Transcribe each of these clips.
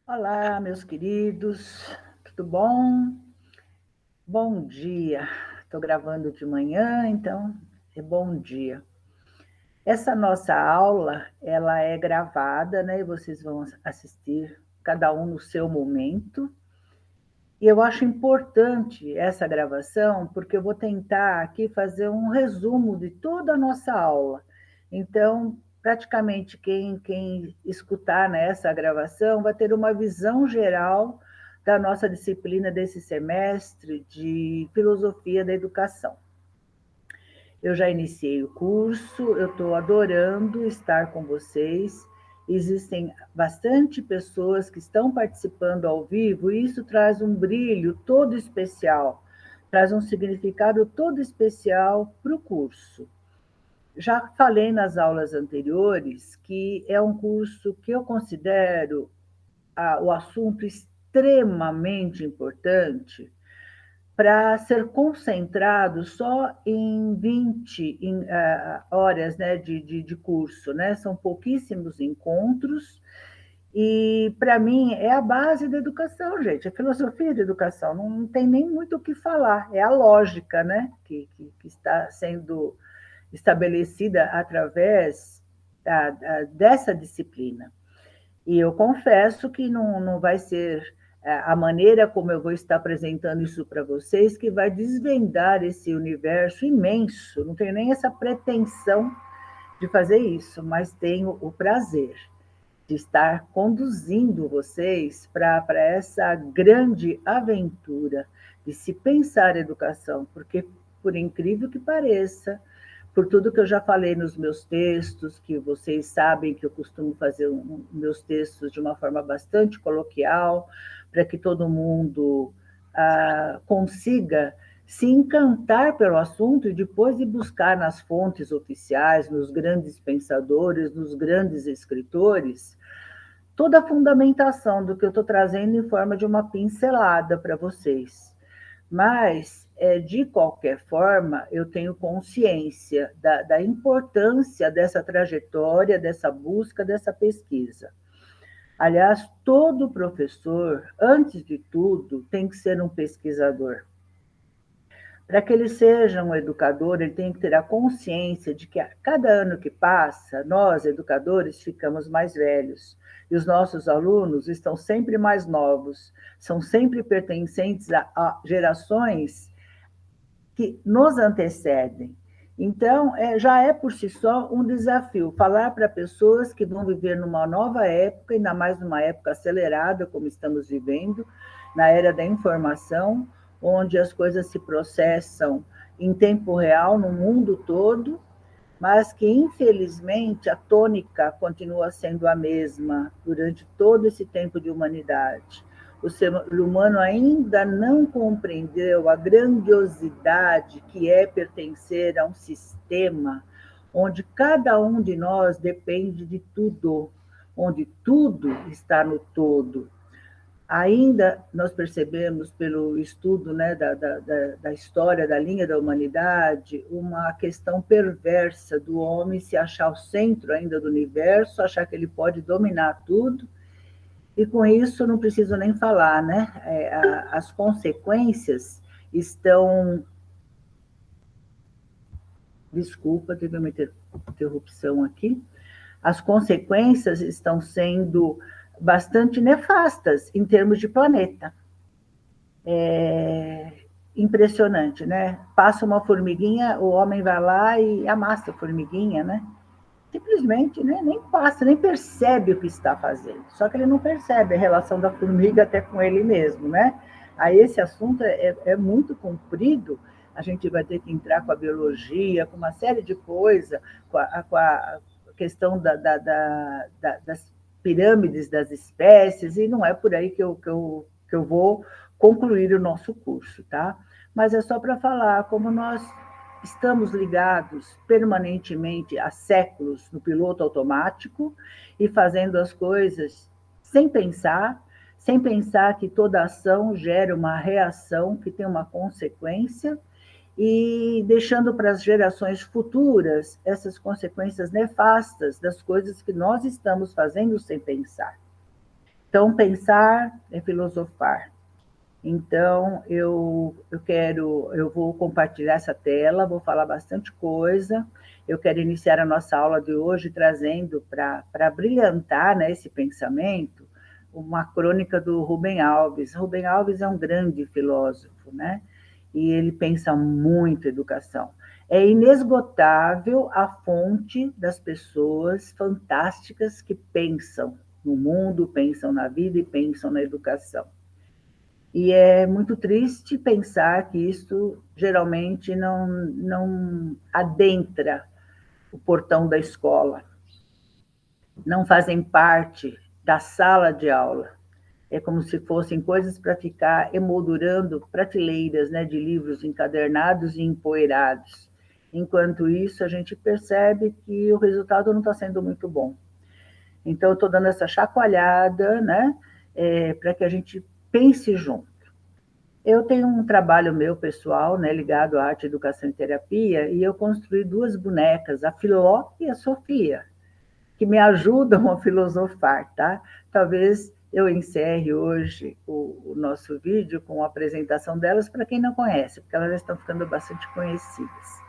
Olá, meus queridos, tudo bom? Bom dia. Estou gravando de manhã, então é bom dia. Essa nossa aula, ela é gravada, né? E vocês vão assistir cada um no seu momento. E eu acho importante essa gravação, porque eu vou tentar aqui fazer um resumo de toda a nossa aula. Então, praticamente quem escutar nessa gravação vai ter uma visão geral da nossa disciplina desse semestre de Filosofia da Educação. Eu já iniciei o curso, eu estou adorando estar com vocês. Existem bastante pessoas que estão participando ao vivo, e isso traz um brilho todo especial, traz um significado todo especial para o curso. Já falei nas aulas anteriores que é um curso que eu considero o assunto extremamente importante para ser concentrado só em 20 horas, né, de curso, né? São pouquíssimos encontros, e para mim é a base da educação, gente, a filosofia da educação, não tem nem muito o que falar, é a lógica, né, que está sendo estabelecida através dessa disciplina. E eu confesso que não vai ser a maneira como eu vou estar apresentando isso para vocês que vai desvendar esse universo imenso. Não tenho nem essa pretensão de fazer isso, mas tenho o prazer de estar conduzindo vocês para essa grande aventura de se pensar educação, porque, por incrível que pareça, por tudo que eu já falei nos meus textos, que vocês sabem que eu costumo fazer meus textos de uma forma bastante coloquial, para que todo mundo consiga se encantar pelo assunto e depois de buscar nas fontes oficiais, nos grandes pensadores, nos grandes escritores, toda a fundamentação do que eu estou trazendo em forma de uma pincelada para vocês. Mas, de qualquer forma, eu tenho consciência da importância dessa trajetória, dessa busca, dessa pesquisa. Aliás, todo professor, antes de tudo, tem que ser um pesquisador. Para que ele seja um educador, ele tem que ter a consciência de que a cada ano que passa, nós, educadores, ficamos mais velhos. E os nossos alunos estão sempre mais novos, são sempre pertencentes a gerações que nos antecedem. Então, já é por si só um desafio falar para pessoas que vão viver numa nova época, ainda mais numa época acelerada, como estamos vivendo, na era da informação, onde as coisas se processam em tempo real no mundo todo, mas que, infelizmente, a tônica continua sendo a mesma durante todo esse tempo de humanidade. O ser humano ainda não compreendeu a grandiosidade que é pertencer a um sistema onde cada um de nós depende de tudo, onde tudo está no todo. Ainda nós percebemos, pelo estudo, né, da história, da linha da humanidade, uma questão perversa do homem se achar o centro ainda do universo, achar que ele pode dominar tudo, e com isso não preciso nem falar, né? As consequências estão... Desculpa, teve uma interrupção aqui. As consequências estão sendo bastante nefastas em termos de planeta. Impressionante, né? Passa uma formiguinha, o homem vai lá e amassa a formiguinha, né? Simplesmente, né? Nem passa, nem percebe o que está fazendo. Só que ele não percebe a relação da formiga até com ele mesmo, né? Aí esse assunto é muito comprido, a gente vai ter que entrar com a biologia, com uma série de coisas, com a questão das pirâmides das espécies, e não é por aí que eu vou concluir o nosso curso, tá? Mas é só para falar como nós estamos ligados permanentemente há séculos no piloto automático e fazendo as coisas sem pensar que toda ação gera uma reação que tem uma consequência, e deixando para as gerações futuras essas consequências nefastas das coisas que nós estamos fazendo sem pensar. Então, pensar é filosofar. Então, eu vou compartilhar essa tela, vou falar bastante coisa. Eu quero iniciar a nossa aula de hoje trazendo para brilhantar, né, esse pensamento, uma crônica do Rubem Alves. Rubem Alves é um grande filósofo, né? E ele pensa muito educação. É inesgotável a fonte das pessoas fantásticas que pensam no mundo, pensam na vida e pensam na educação. E é muito triste pensar que isso geralmente não adentra o portão da escola, não fazem parte da sala de aula. É como se fossem coisas para ficar emoldurando prateleiras, né, de livros encadernados e empoeirados. Enquanto isso, a gente percebe que o resultado não está sendo muito bom. Então, eu estou dando essa chacoalhada, né, para que a gente pense junto. Eu tenho um trabalho meu pessoal, né, ligado à arte, educação e terapia, e eu construí duas bonecas, a Filó e a Sofia, que me ajudam a filosofar, tá? Talvez eu encerre hoje o nosso vídeo com a apresentação delas para quem não conhece, porque elas já estão ficando bastante conhecidas.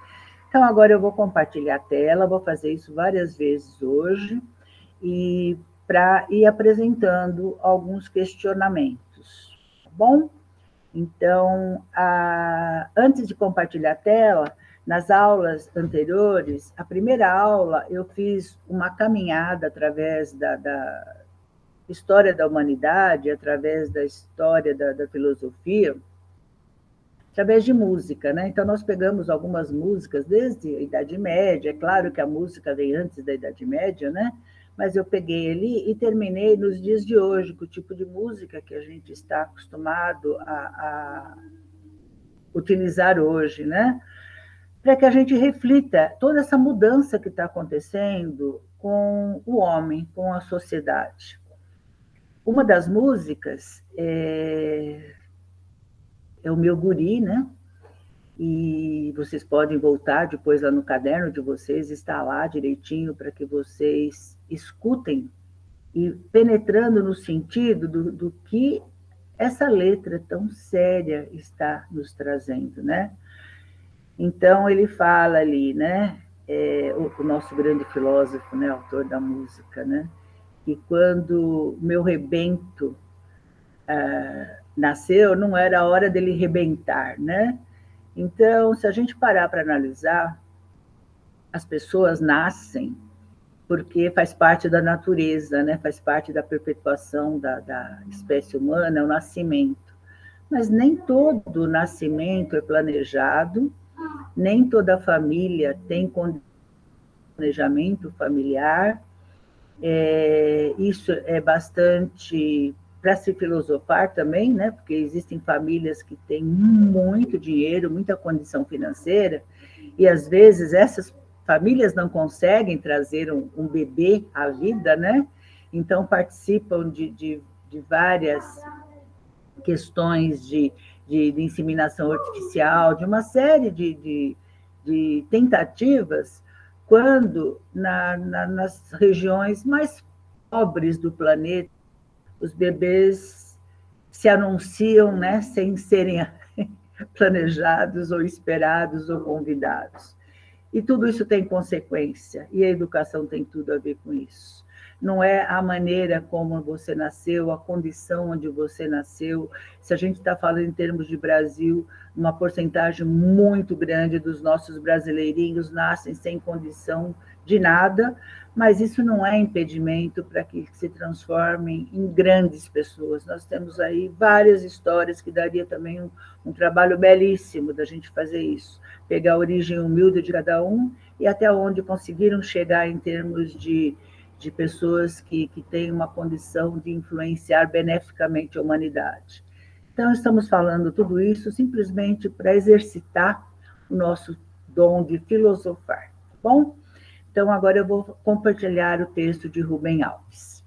Então, agora eu vou compartilhar a tela, vou fazer isso várias vezes hoje, e para ir apresentando alguns questionamentos, tá bom? Então, antes de compartilhar a tela, nas aulas anteriores, a primeira aula eu fiz uma caminhada através da história da humanidade, através da história da filosofia, através de música, né? Então, nós pegamos algumas músicas desde a Idade Média, é claro que a música vem antes da Idade Média, né? Mas eu peguei ali e terminei nos dias de hoje, com o tipo de música que a gente está acostumado a utilizar hoje, né? Para que a gente reflita toda essa mudança que está acontecendo com o homem, com a sociedade. Uma das músicas é o Meu Guri, né? E vocês podem voltar depois lá no caderno de vocês, está lá direitinho para que vocês escutem e penetrando no sentido do que essa letra tão séria está nos trazendo, né? Então ele fala ali, né? O nosso grande filósofo, né, autor da música, né? Que quando meu rebento nasceu, não era a hora dele rebentar, né? Então, se a gente parar para analisar, as pessoas nascem porque faz parte da natureza, né? Faz parte da perpetuação da espécie humana, é o nascimento. Mas nem todo nascimento é planejado, nem toda família tem planejamento familiar. Isso é bastante para se filosofar também, né? Porque existem famílias que têm muito dinheiro, muita condição financeira, e às vezes essas famílias não conseguem trazer um bebê à vida, né? Então participam de várias questões de inseminação artificial, de uma série de tentativas, quando nas regiões mais pobres do planeta, os bebês se anunciam, né, sem serem planejados ou esperados ou convidados. E tudo isso tem consequência, e a educação tem tudo a ver com isso. Não é a maneira como você nasceu, a condição onde você nasceu. Se a gente está falando em termos de Brasil, uma porcentagem muito grande dos nossos brasileirinhos nascem sem condição de nada, mas isso não é impedimento para que se transformem em grandes pessoas. Nós temos aí várias histórias que daria também um trabalho belíssimo da gente fazer isso, pegar a origem humilde de cada um e até onde conseguiram chegar em termos de pessoas que têm uma condição de influenciar beneficamente a humanidade. Então, estamos falando tudo isso simplesmente para exercitar o nosso dom de filosofar, tá bom? Então, agora eu vou compartilhar o texto de Rubem Alves.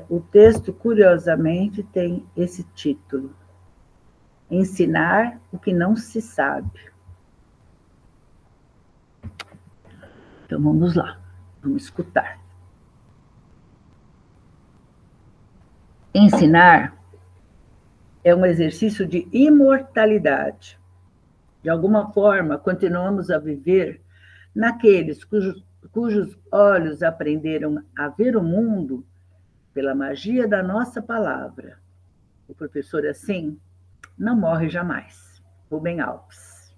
O texto, curiosamente, tem esse título: Ensinar o que não se sabe. Então vamos lá, vamos escutar. Ensinar é um exercício de imortalidade. De alguma forma, continuamos a viver naqueles cujos olhos aprenderam a ver o mundo pela magia da nossa palavra. O professor, assim, não morre jamais. Rubem Alves.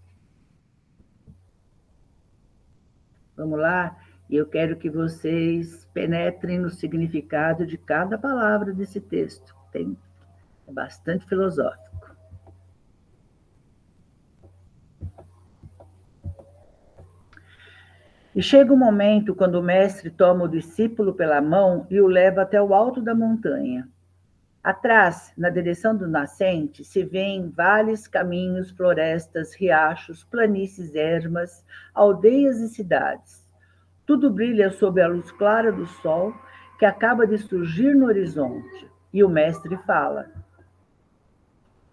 Vamos lá? E eu quero que vocês penetrem no significado de cada palavra desse texto. É bastante filosófico. E chega o momento quando o mestre toma o discípulo pela mão e o leva até o alto da montanha. Atrás, na direção do nascente, se vêem vales, caminhos, florestas, riachos, planícies, ermas, aldeias e cidades. Tudo brilha sob a luz clara do sol que acaba de surgir no horizonte. E o mestre fala: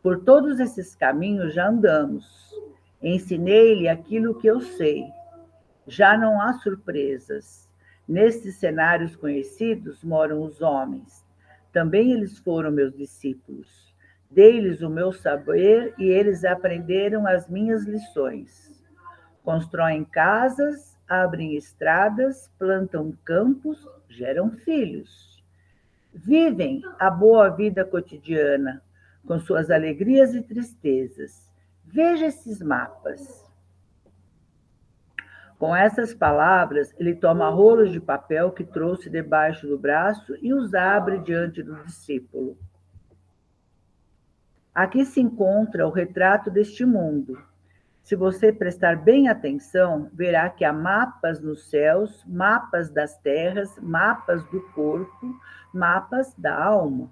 por todos esses caminhos já andamos. Ensinei-lhe aquilo que eu sei. Já não há surpresas. Nestes cenários conhecidos moram os homens. Também eles foram meus discípulos. Dei-lhes o meu saber e eles aprenderam as minhas lições. Constroem casas, abrem estradas, plantam campos, geram filhos. Vivem a boa vida cotidiana, com suas alegrias e tristezas. Veja esses mapas. Com essas palavras, ele toma rolos de papel que trouxe debaixo do braço e os abre diante do discípulo. Aqui se encontra o retrato deste mundo. Se você prestar bem atenção, verá que há mapas nos céus, mapas das terras, mapas do corpo, mapas da alma.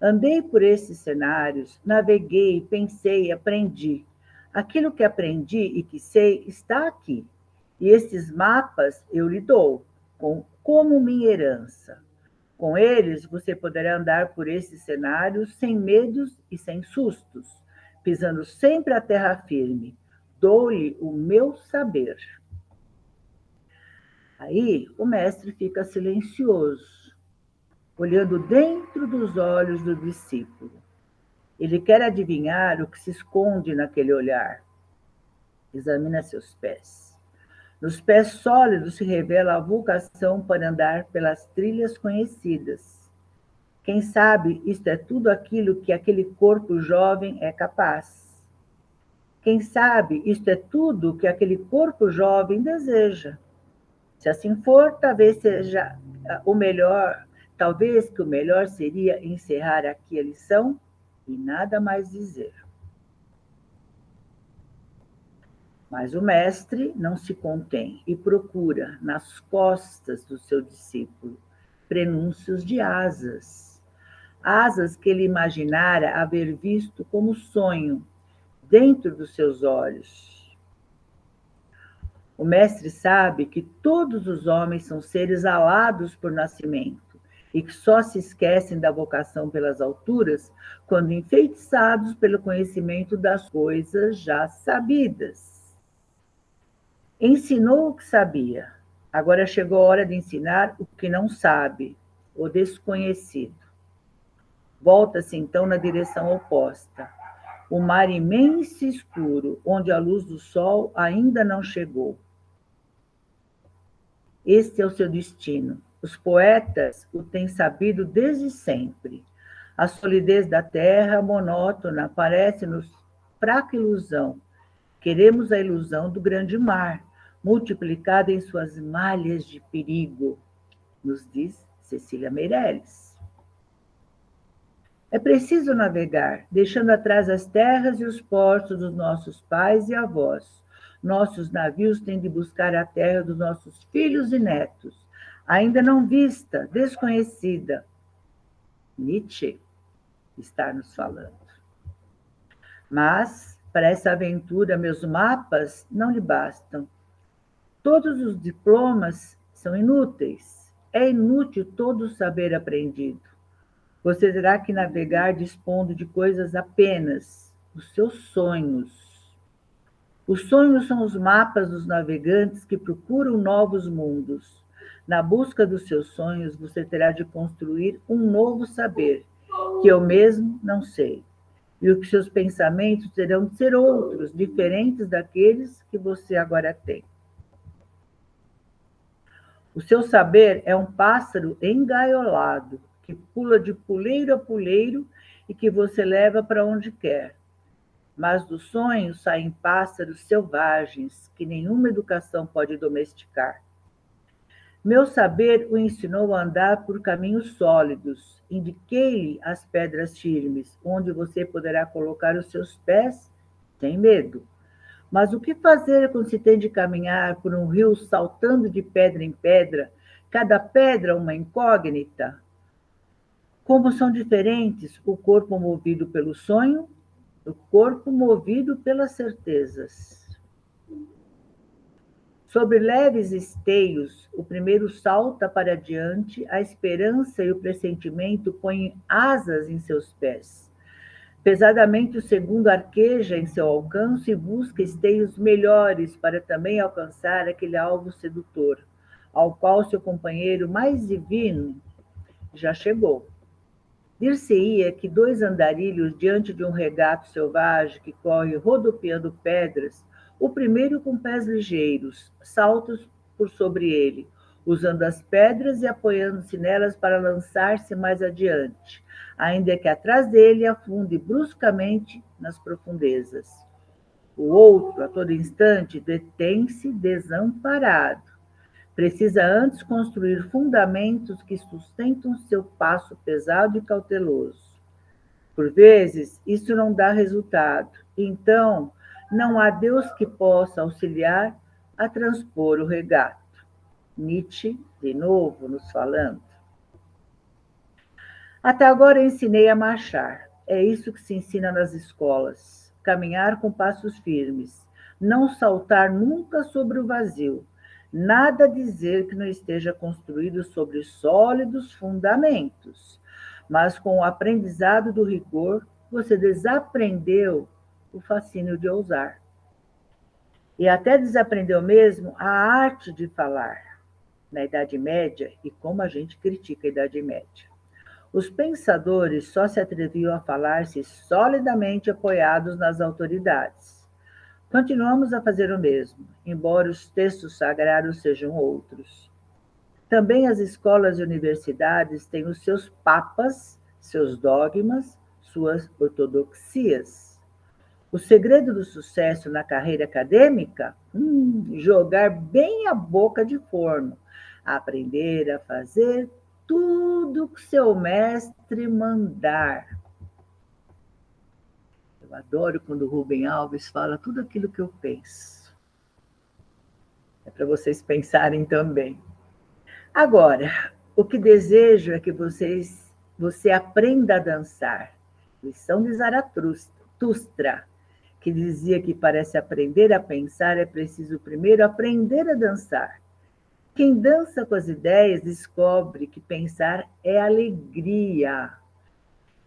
Andei por esses cenários, naveguei, pensei, aprendi. Aquilo que aprendi e que sei está aqui. E esses mapas eu lhe dou, como minha herança. Com eles, você poderá andar por esses cenários sem medos e sem sustos, pisando sempre a terra firme. Dou-lhe o meu saber. Aí o mestre fica silencioso, olhando dentro dos olhos do discípulo. Ele quer adivinhar o que se esconde naquele olhar. Examina seus pés. Nos pés sólidos se revela a vocação para andar pelas trilhas conhecidas. Quem sabe isto é tudo aquilo que aquele corpo jovem é capaz. Quem sabe isto é tudo que aquele corpo jovem deseja. Se assim for, talvez seja o melhor, talvez que o melhor seria encerrar aqui a lição e nada mais dizer. Mas o mestre não se contém e procura, nas costas do seu discípulo, prenúncios de asas. Asas que ele imaginara haver visto como sonho, dentro dos seus olhos. O mestre sabe que todos os homens são seres alados por nascimento e que só se esquecem da vocação pelas alturas quando enfeitiçados pelo conhecimento das coisas já sabidas. Ensinou o que sabia. Agora chegou a hora de ensinar o que não sabe, o desconhecido. Volta-se então na direção oposta. O mar imenso e escuro, onde a luz do sol ainda não chegou. Este é o seu destino. Os poetas o têm sabido desde sempre. A solidez da terra monótona parece-nos fraca ilusão. Queremos a ilusão do grande mar, multiplicada em suas malhas de perigo, nos diz Cecília Meirelles. É preciso navegar, deixando atrás as terras e os portos dos nossos pais e avós. Nossos navios têm de buscar a terra dos nossos filhos e netos, ainda não vista, desconhecida. Nietzsche está nos falando. Mas, para essa aventura, meus mapas não lhe bastam. Todos os diplomas são inúteis. é inútil todo o saber aprendido. Você terá que navegar dispondo de coisas apenas, os seus sonhos. Os sonhos são os mapas dos navegantes que procuram novos mundos. Na busca dos seus sonhos, você terá de construir um novo saber, que eu mesmo não sei. E os seus pensamentos terão de ser outros, diferentes daqueles que você agora tem. O seu saber é um pássaro engaiolado, que pula de puleiro a puleiro e que você leva para onde quer. Mas dos sonhos saem pássaros selvagens, que nenhuma educação pode domesticar. Meu saber o ensinou a andar por caminhos sólidos. Indiquei-lhe as pedras firmes, onde você poderá colocar os seus pés sem medo. Mas o que fazer quando se tem de caminhar por um rio saltando de pedra em pedra, cada pedra uma incógnita? Como são diferentes o corpo movido pelo sonho do corpo movido pelas certezas. Sobre leves esteios, o primeiro salta para diante, a esperança e o pressentimento põem asas em seus pés. Pesadamente o segundo arqueja em seu alcance e busca esteios melhores para também alcançar aquele alvo sedutor, ao qual seu companheiro mais divino já chegou. Dir-se-ia que dois andarilhos diante de um regato selvagem que corre rodopiando pedras, o primeiro com pés ligeiros, saltos por sobre ele, usando as pedras e apoiando-se nelas para lançar-se mais adiante, ainda que atrás dele afunde bruscamente nas profundezas. O outro, a todo instante, detém-se desamparado. Precisa antes construir fundamentos que sustentam seu passo pesado e cauteloso. Por vezes, isso não dá resultado. Então, não há Deus que possa auxiliar a transpor o regato. Nietzsche, de novo, nos falando. Até agora ensinei a marchar. É isso que se ensina nas escolas. Caminhar com passos firmes. Não saltar nunca sobre o vazio. Nada dizer que não esteja construído sobre sólidos fundamentos. Mas com o aprendizado do rigor, você desaprendeu o fascínio de ousar. E até desaprendeu mesmo a arte de falar. Na Idade Média, e como a gente critica a Idade Média. Os pensadores só se atreviam a falar-se solidamente apoiados nas autoridades. Continuamos a fazer o mesmo, embora os textos sagrados sejam outros. Também as escolas e universidades têm os seus papas, seus dogmas, suas ortodoxias. O segredo do sucesso na carreira acadêmica? Jogar bem a boca de forno, aprender a fazer tudo que seu mestre mandar. Eu adoro quando o Rubem Alves fala tudo aquilo que eu penso. É para vocês pensarem também. Agora, o que desejo é que você aprenda a dançar. Lição de Zaratustra, que dizia que para se aprender a pensar é preciso primeiro aprender a dançar. Quem dança com as ideias descobre que pensar é alegria.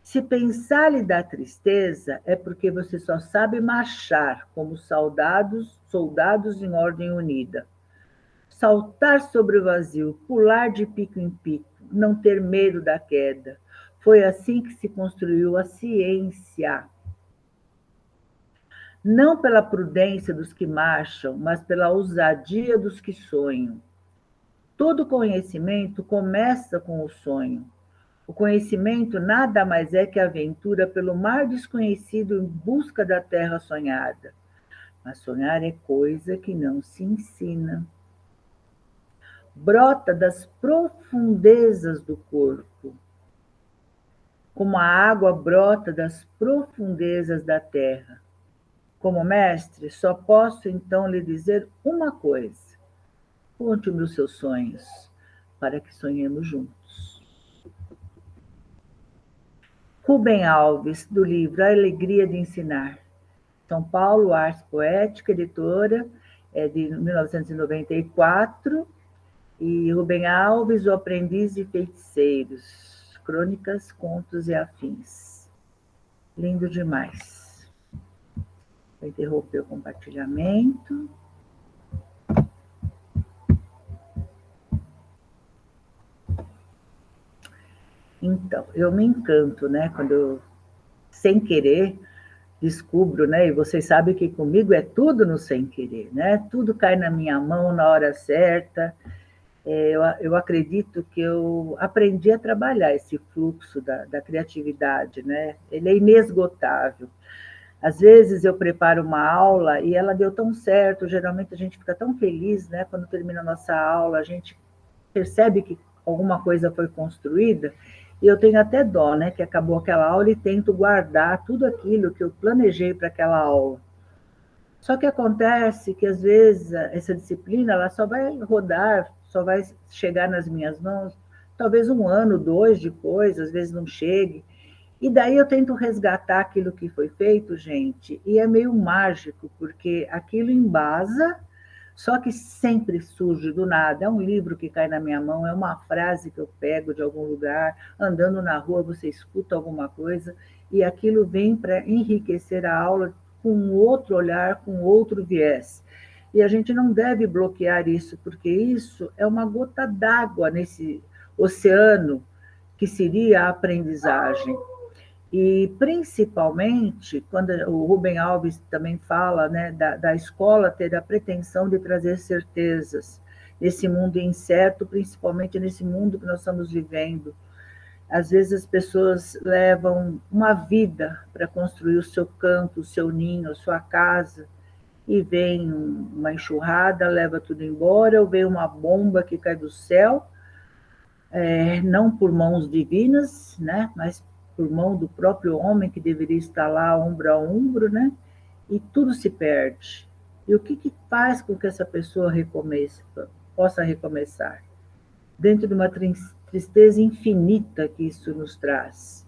Se pensar lhe dá tristeza, é porque você só sabe marchar como soldados em ordem unida. Saltar sobre o vazio, pular de pico em pico, não ter medo da queda. Foi assim que se construiu a ciência. Não pela prudência dos que marcham, mas pela ousadia dos que sonham. Todo conhecimento começa com o sonho. O conhecimento nada mais é que a aventura pelo mar desconhecido em busca da terra sonhada. Mas sonhar é coisa que não se ensina. Brota das profundezas do corpo, como a água brota das profundezas da terra. Como mestre, só posso então lhe dizer uma coisa. Conte-me os seus sonhos, para que sonhemos juntos. Rubem Alves, do livro A Alegria de Ensinar. São Paulo, Arte Poética, editora, é de 1994, E Rubem Alves, O Aprendiz e Feiticeiros, Crônicas, Contos e Afins. Lindo demais. Vou interromper o compartilhamento. Então, eu me encanto, né? Quando eu, sem querer, descubro, né? E vocês sabem que comigo é tudo no sem querer, né? Tudo cai na minha mão na hora certa. Eu acredito que eu aprendi a trabalhar esse fluxo da criatividade, né? Ele é inesgotável. Às vezes eu preparo uma aula e ela deu tão certo, geralmente a gente fica tão feliz, né? Quando termina a nossa aula, a gente percebe que alguma coisa foi construída, e eu tenho até dó, né? Que acabou aquela aula e tento guardar tudo aquilo que eu planejei para aquela aula. Só que acontece que, às vezes, essa disciplina ela só vai rodar, só vai chegar nas minhas mãos, talvez um ano, dois depois, às vezes não chegue. E daí eu tento resgatar aquilo que foi feito, gente, e é meio mágico, porque aquilo embasa, só que sempre surge do nada. É um livro que cai na minha mão, é uma frase que eu pego de algum lugar, andando na rua, você escuta alguma coisa, e aquilo vem para enriquecer a aula com outro olhar, com outro viés. E a gente não deve bloquear isso, porque isso é uma gota d'água nesse oceano que seria a aprendizagem. E principalmente, quando o Rubem Alves também fala, né, da escola ter a pretensão de trazer certezas nesse mundo incerto, principalmente nesse mundo que nós estamos vivendo. Às vezes as pessoas levam uma vida para construir o seu canto, o seu ninho, a sua casa, e vem uma enxurrada, leva tudo embora, ou vem uma bomba que cai do céu, não por mãos divinas, né, mas por mão do próprio homem que deveria estar lá ombro a ombro, né, e tudo se perde. E o que faz com que essa pessoa possa recomeçar? Dentro de uma tristeza infinita que isso nos traz.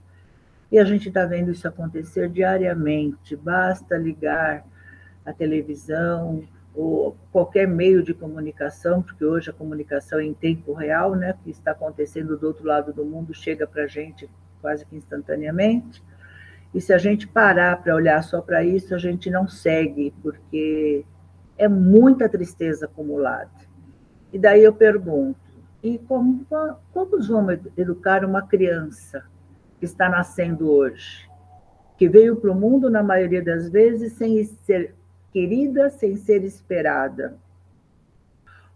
E a gente está vendo isso acontecer diariamente. Basta ligar a televisão ou qualquer meio de comunicação, porque hoje a comunicação é em tempo real, né? O que está acontecendo do outro lado do mundo chega para a gente quase que instantaneamente. E se a gente parar para olhar só para isso, a gente não segue, porque é muita tristeza acumulada. E daí eu pergunto, e como vamos educar uma criança que está nascendo hoje? Que veio para o mundo, na maioria das vezes, sem ser querida, sem ser esperada.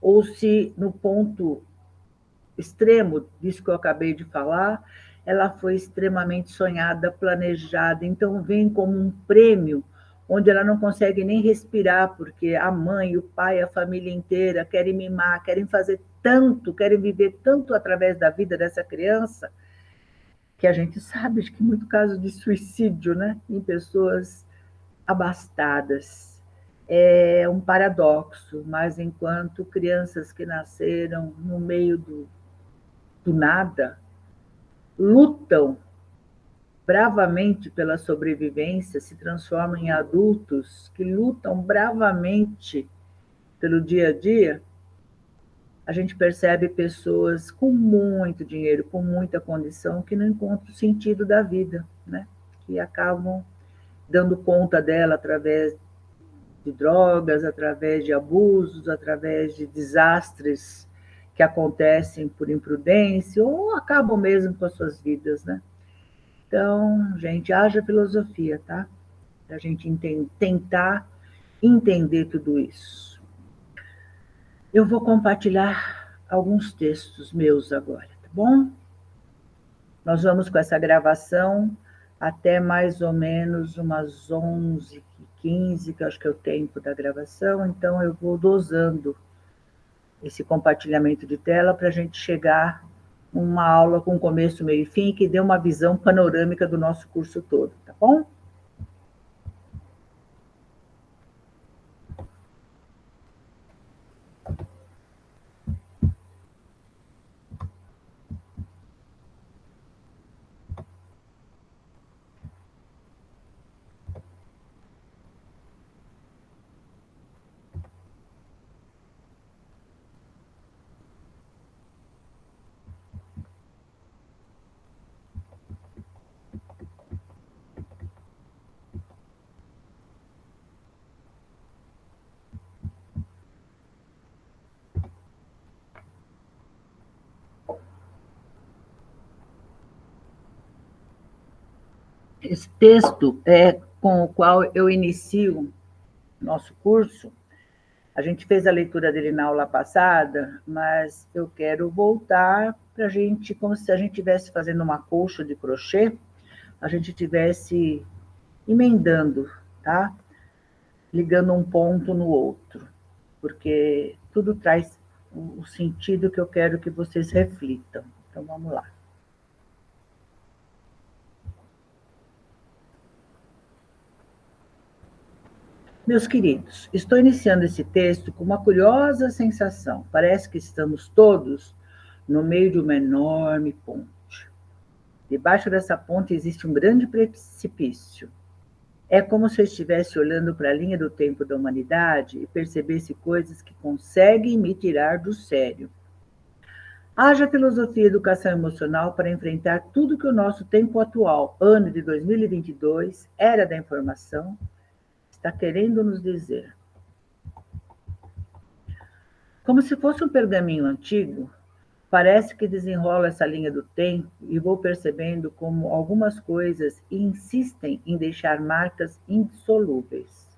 Ou se, no ponto extremo disso que eu acabei de falar, ela foi extremamente sonhada, planejada, então vem como um prêmio, onde ela não consegue nem respirar, porque a mãe, o pai, a família inteira querem mimar, querem fazer tanto, querem viver tanto através da vida dessa criança, que a gente sabe que muito caso de suicídio, né, em pessoas abastadas. É um paradoxo, mas enquanto crianças que nasceram no meio do nada, lutam bravamente pela sobrevivência, se transformam em adultos que lutam bravamente pelo dia a dia, a gente percebe pessoas com muito dinheiro, com muita condição, que não encontram o sentido da vida, né? Que acabam dando conta dela através de drogas, através de abusos, através de desastres que acontecem por imprudência ou acabam mesmo com as suas vidas, né? Então, gente, haja filosofia, tá? Para a gente tentar entender tudo isso. Eu vou compartilhar alguns textos meus agora, tá bom? Nós vamos com essa gravação até mais ou menos umas 11h15, que eu acho que é o tempo da gravação, então eu vou dosando esse compartilhamento de tela para a gente chegar uma aula com começo, meio e fim, que dê uma visão panorâmica do nosso curso todo, tá bom? Esse texto é com o qual eu inicio nosso curso. A gente fez a leitura dele na aula passada, mas eu quero voltar para a gente, como se a gente estivesse fazendo uma colcha de crochê, a gente estivesse emendando, tá? Ligando um ponto no outro, porque tudo traz o sentido que eu quero que vocês reflitam. Então, vamos lá. Meus queridos, estou iniciando esse texto com uma curiosa sensação. Parece que estamos todos no meio de uma enorme ponte. Debaixo dessa ponte existe um grande precipício. É como se eu estivesse olhando para a linha do tempo da humanidade e percebesse coisas que conseguem me tirar do sério. Haja filosofia e educação emocional para enfrentar tudo que o nosso tempo atual, ano de 2022, era da informação, está querendo nos dizer. Como se fosse um pergaminho antigo, parece que desenrola essa linha do tempo e vou percebendo como algumas coisas insistem em deixar marcas indissolúveis.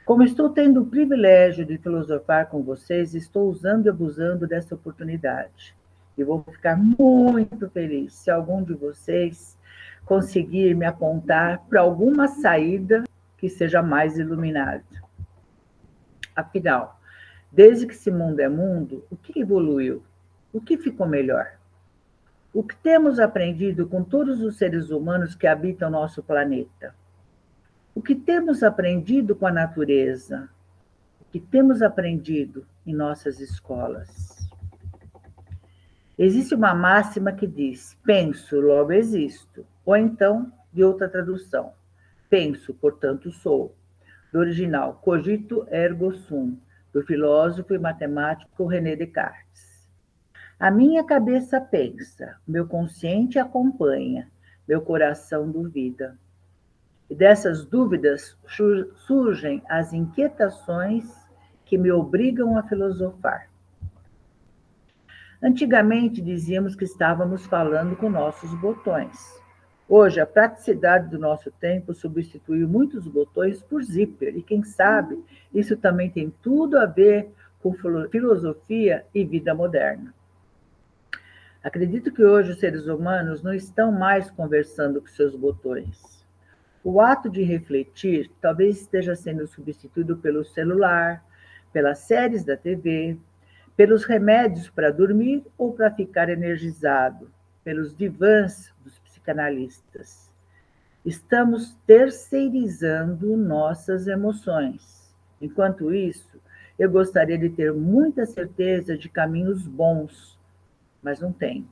Como estou tendo o privilégio de filosofar com vocês, estou usando e abusando dessa oportunidade. E vou ficar muito feliz se algum de vocês conseguir me apontar para alguma saída que seja mais iluminada. Afinal, desde que esse mundo é mundo, o que evoluiu? O que ficou melhor? O que temos aprendido com todos os seres humanos que habitam nosso planeta? O que temos aprendido com a natureza? O que temos aprendido em nossas escolas? Existe uma máxima que diz: penso, logo existo. Ou então, de outra tradução, penso, portanto sou. Do original, cogito ergo sum, do filósofo e matemático René Descartes. A minha cabeça pensa, meu consciente acompanha, meu coração duvida. E dessas dúvidas surgem as inquietações que me obrigam a filosofar. Antigamente dizíamos que estávamos falando com nossos botões. Hoje, a praticidade do nosso tempo substituiu muitos botões por zíper, e quem sabe isso também tem tudo a ver com filosofia e vida moderna. Acredito que hoje os seres humanos não estão mais conversando com seus botões. O ato de refletir talvez esteja sendo substituído pelo celular, pelas séries da TV, pelos remédios para dormir ou para ficar energizado, pelos divãs dos psicanalistas. Estamos terceirizando nossas emoções. Enquanto isso, eu gostaria de ter muita certeza de caminhos bons, mas não tenho.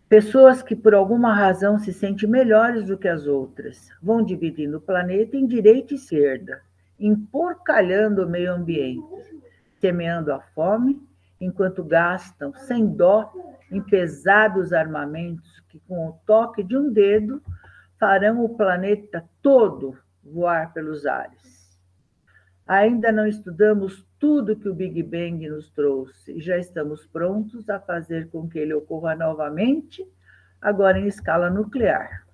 Pessoas que por alguma razão se sentem melhores do que as outras vão dividindo o planeta em direita e esquerda, emporcalhando o meio ambiente, semeando a fome, enquanto gastam sem dó em pesados armamentos que, com o toque de um dedo, farão o planeta todo voar pelos ares. Ainda não estudamos tudo que o Big Bang nos trouxe e já estamos prontos a fazer com que ele ocorra novamente, agora em escala nuclear.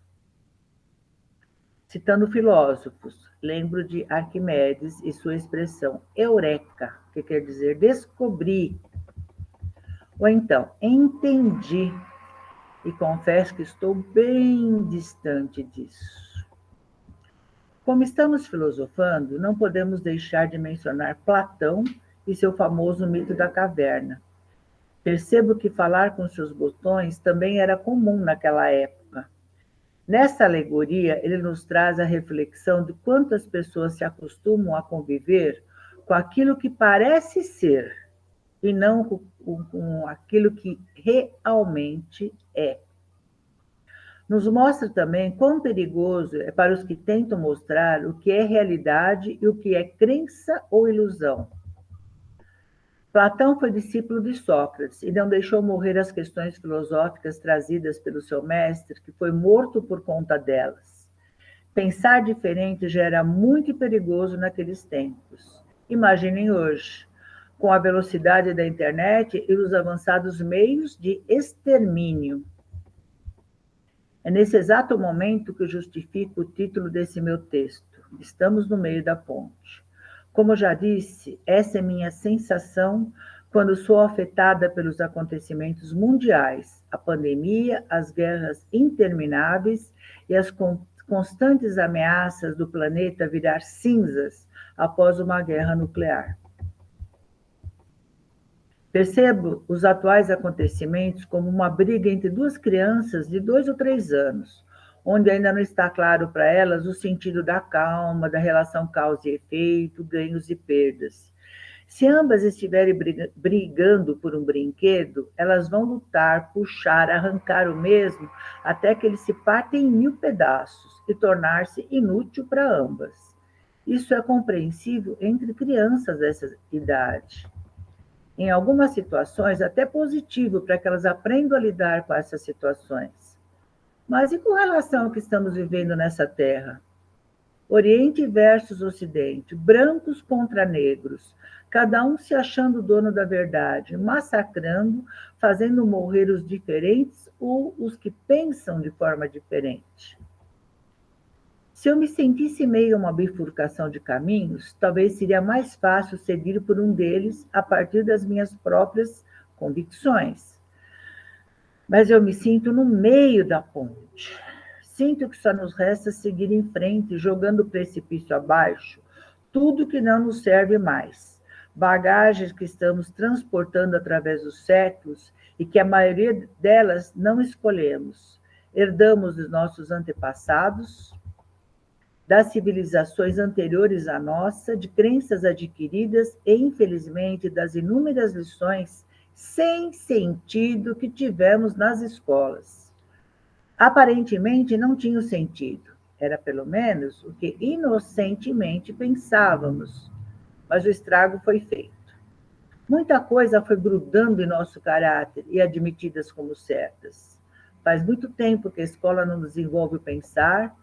Citando filósofos, lembro de Arquimedes e sua expressão eureka, que quer dizer descobri. Ou então, entendi, e confesso que estou bem distante disso. Como estamos filosofando, não podemos deixar de mencionar Platão e seu famoso mito da caverna. Percebo que falar com seus botões também era comum naquela época. Nessa alegoria, ele nos traz a reflexão de quanto as pessoas se acostumam a conviver com aquilo que parece ser e não com aquilo que realmente é. Nos mostra também quão perigoso é para os que tentam mostrar o que é realidade e o que é crença ou ilusão. Platão foi discípulo de Sócrates e não deixou morrer as questões filosóficas trazidas pelo seu mestre, que foi morto por conta delas. Pensar diferente já era muito perigoso naqueles tempos. Imaginem hoje, com a velocidade da internet e os avançados meios de extermínio. É nesse exato momento que eu justifico o título desse meu texto. Estamos no meio da ponte. Como eu já disse, essa é minha sensação quando sou afetada pelos acontecimentos mundiais, a pandemia, as guerras intermináveis e as constantes ameaças do planeta virar cinzas após uma guerra nuclear. Percebo os atuais acontecimentos como uma briga entre duas crianças de 2 ou 3 anos, onde ainda não está claro para elas o sentido da calma, da relação causa e efeito, ganhos e perdas. Se ambas estiverem brigando por um brinquedo, elas vão lutar, puxar, arrancar o mesmo, até que ele se parte em 1000 pedaços e tornar-se inútil para ambas. Isso é compreensível entre crianças dessa idade. Em algumas situações, até positivo para que elas aprendam a lidar com essas situações. Mas e com relação ao que estamos vivendo nessa terra? Oriente versus Ocidente, brancos contra negros, cada um se achando dono da verdade, massacrando, fazendo morrer os diferentes ou os que pensam de forma diferente. Se eu me sentisse meio a uma bifurcação de caminhos, talvez seria mais fácil seguir por um deles a partir das minhas próprias convicções. Mas eu me sinto no meio da ponte. Sinto que só nos resta seguir em frente, jogando o precipício abaixo, tudo que não nos serve mais. Bagagens que estamos transportando através dos séculos e que a maioria delas não escolhemos. Herdamos dos nossos antepassados, das civilizações anteriores à nossa, de crenças adquiridas e, infelizmente, das inúmeras lições sem sentido que tivemos nas escolas. Aparentemente não tinham sentido, era pelo menos o que inocentemente pensávamos, mas o estrago foi feito. Muita coisa foi grudando em nosso caráter e admitidas como certas. Faz muito tempo que a escola não desenvolve o pensar,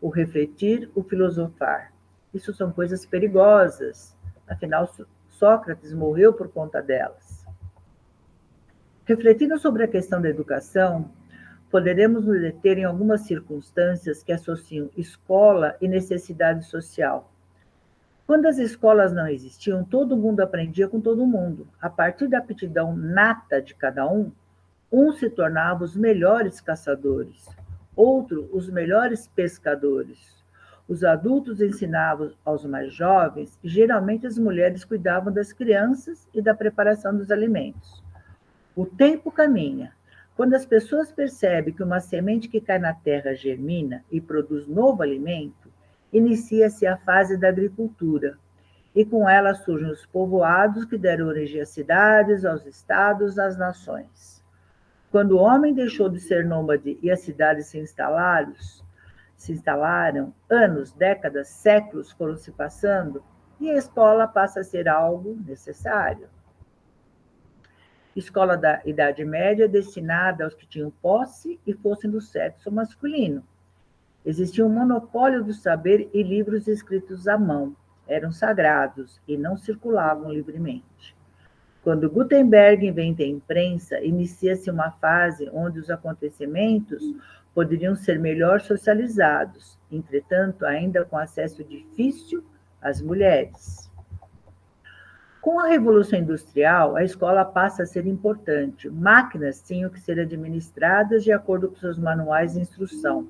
o refletir, o filosofar. Isso são coisas perigosas, afinal, Sócrates morreu por conta delas. Refletindo sobre a questão da educação, poderemos nos deter em algumas circunstâncias que associam escola e necessidade social. Quando as escolas não existiam, todo mundo aprendia com todo mundo. A partir da aptidão nata de cada um, uns se tornavam os melhores caçadores, outros os melhores pescadores. Os adultos ensinavam aos mais jovens e geralmente as mulheres cuidavam das crianças e da preparação dos alimentos. O tempo caminha. Quando as pessoas percebem que uma semente que cai na terra germina e produz novo alimento, inicia-se a fase da agricultura, e com ela surgem os povoados que deram origem às cidades, aos estados, às nações. Quando o homem deixou de ser nômade e as cidades se instalaram, anos, décadas, séculos foram se passando e a escola passa a ser algo necessário. Escola da Idade Média destinada aos que tinham posse e fossem do sexo masculino. Existia um monopólio do saber e livros escritos à mão. Eram sagrados e não circulavam livremente. Quando Gutenberg inventa a imprensa, inicia-se uma fase onde os acontecimentos poderiam ser melhor socializados, entretanto, ainda com acesso difícil às mulheres. Com a Revolução Industrial, a escola passa a ser importante. Máquinas tinham que ser administradas de acordo com seus manuais de instrução.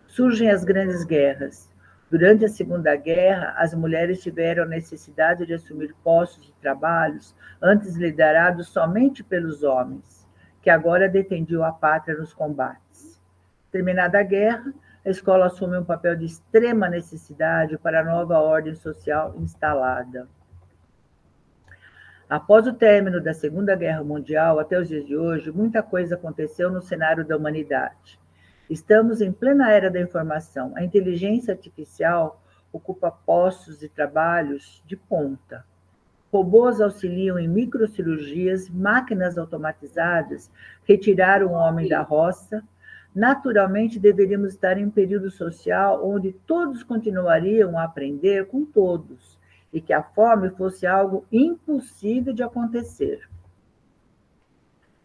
Surgem as grandes guerras. Durante a Segunda Guerra, as mulheres tiveram a necessidade de assumir postos de trabalhos antes liderados somente pelos homens, que agora defendiam a pátria nos combates. Terminada a guerra, a escola assume um papel de extrema necessidade para a nova ordem social instalada. Após o término da Segunda Guerra Mundial, até os dias de hoje, muita coisa aconteceu no cenário da humanidade. Estamos em plena era da informação. A inteligência artificial ocupa postos de trabalhos de ponta. Robôs auxiliam em microcirurgias, máquinas automatizadas retiraram o homem da roça. Naturalmente, deveríamos estar em um período social onde todos continuariam a aprender com todos e que a fome fosse algo impossível de acontecer.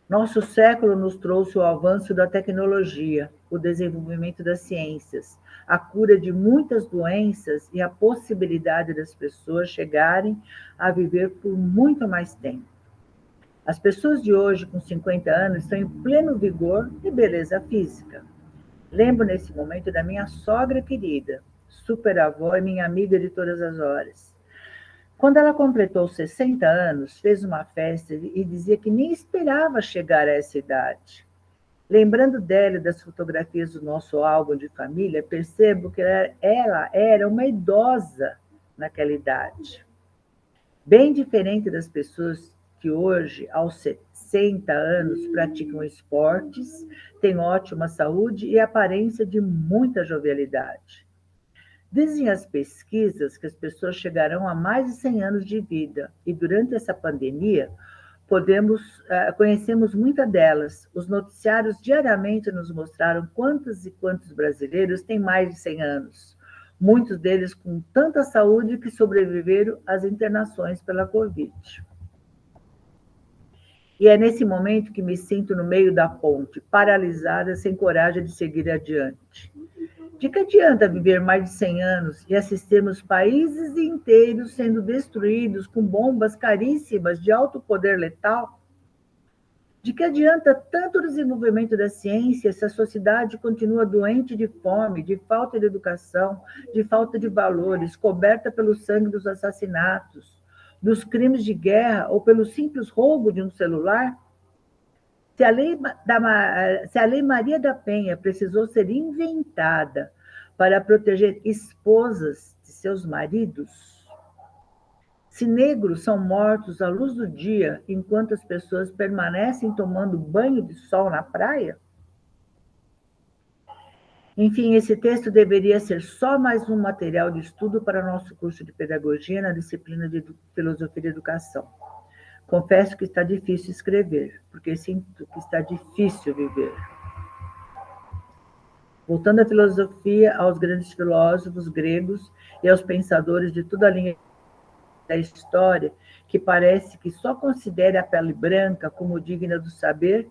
Nosso século nos trouxe o avanço da tecnologia, o desenvolvimento das ciências, a cura de muitas doenças e a possibilidade das pessoas chegarem a viver por muito mais tempo. As pessoas de hoje, com 50 anos, estão em pleno vigor e beleza física. Lembro nesse momento da minha sogra querida, super-avó e minha amiga de todas as horas. Quando ela completou 60 anos, fez uma festa e dizia que nem esperava chegar a essa idade. Lembrando dela e das fotografias do nosso álbum de família, percebo que ela era uma idosa naquela idade. Bem diferente das pessoas que hoje, aos 60 anos, praticam esportes, têm ótima saúde e aparência de muita jovialidade. Dizem as pesquisas que as pessoas chegarão a mais de 100 anos de vida e durante essa pandemia conhecemos muitas delas. Os noticiários diariamente nos mostraram quantos e quantos brasileiros têm mais de 100 anos, muitos deles com tanta saúde que sobreviveram às internações pela Covid. E é nesse momento que me sinto no meio da ponte, paralisada, sem coragem de seguir adiante. De que adianta viver mais de 100 anos e assistirmos países inteiros sendo destruídos com bombas caríssimas de alto poder letal? De que adianta tanto desenvolvimento da ciência se a sociedade continua doente de fome, de falta de educação, de falta de valores, coberta pelo sangue dos assassinatos, dos crimes de guerra ou pelo simples roubo de um celular? Se a lei Maria da Penha precisou ser inventada para proteger esposas de seus maridos, se negros são mortos à luz do dia enquanto as pessoas permanecem tomando banho de sol na praia? Enfim, esse texto deveria ser só mais um material de estudo para nosso curso de pedagogia na disciplina de filosofia e educação. Confesso que está difícil escrever, porque sinto que está difícil viver. Voltando à filosofia, aos grandes filósofos gregos e aos pensadores de toda a linha da história, que parece que só considera a pele branca como digna do saber,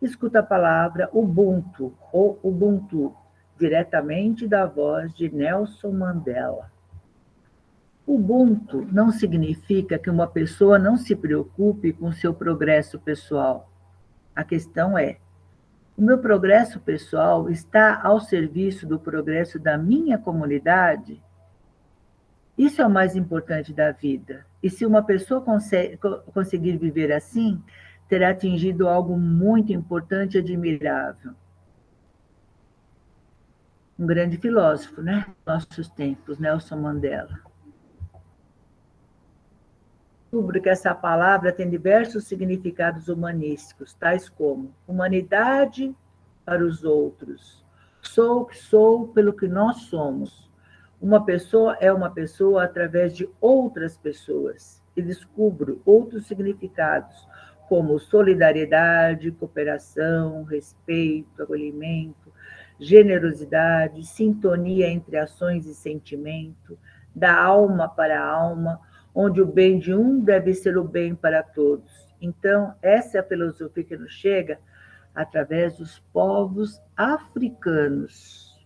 escuta a palavra Ubuntu, ou Ubuntu, diretamente da voz de Nelson Mandela. Ubuntu não significa que uma pessoa não se preocupe com seu progresso pessoal. A questão é: o meu progresso pessoal está ao serviço do progresso da minha comunidade? Isso é o mais importante da vida. E se uma pessoa conseguir viver assim, terá atingido algo muito importante e admirável. Um grande filósofo, né? Nossos tempos, Nelson Mandela. Descubro que essa palavra tem diversos significados humanísticos, tais como humanidade para os outros, sou o que sou pelo que nós somos. Uma pessoa é uma pessoa através de outras pessoas. E descubro outros significados, como solidariedade, cooperação, respeito, acolhimento, generosidade, sintonia entre ações e sentimento, da alma para a alma, onde o bem de um deve ser o bem para todos. Então, essa é a filosofia que nos chega através dos povos africanos.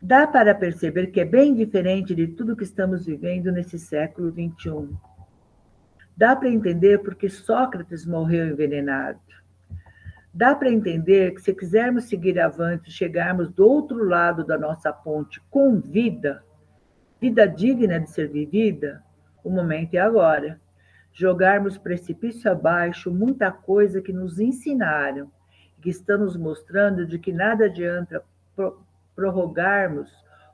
Dá para perceber que é bem diferente de tudo que estamos vivendo nesse século XXI. Dá para entender porque Sócrates morreu envenenado. Dá para entender que se quisermos seguir avante e chegarmos do outro lado da nossa ponte com vida digna de ser vivida, o momento é agora. Jogarmos precipício abaixo muita coisa que nos ensinaram, que estão nos mostrando de que nada adianta prorrogarmos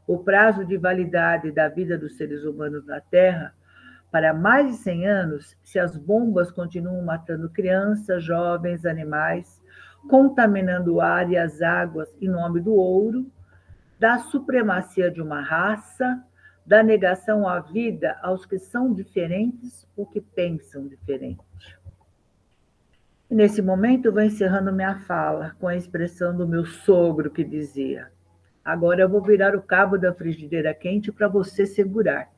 o prazo de validade da vida dos seres humanos na Terra para mais de 100 anos, se as bombas continuam matando crianças, jovens, animais, contaminando o ar e as águas em nome do ouro, da supremacia de uma raça, da negação à vida aos que são diferentes ou que pensam diferente. E nesse momento eu vou encerrando minha fala com a expressão do meu sogro que dizia: agora eu vou virar o cabo da frigideira quente para você segurar.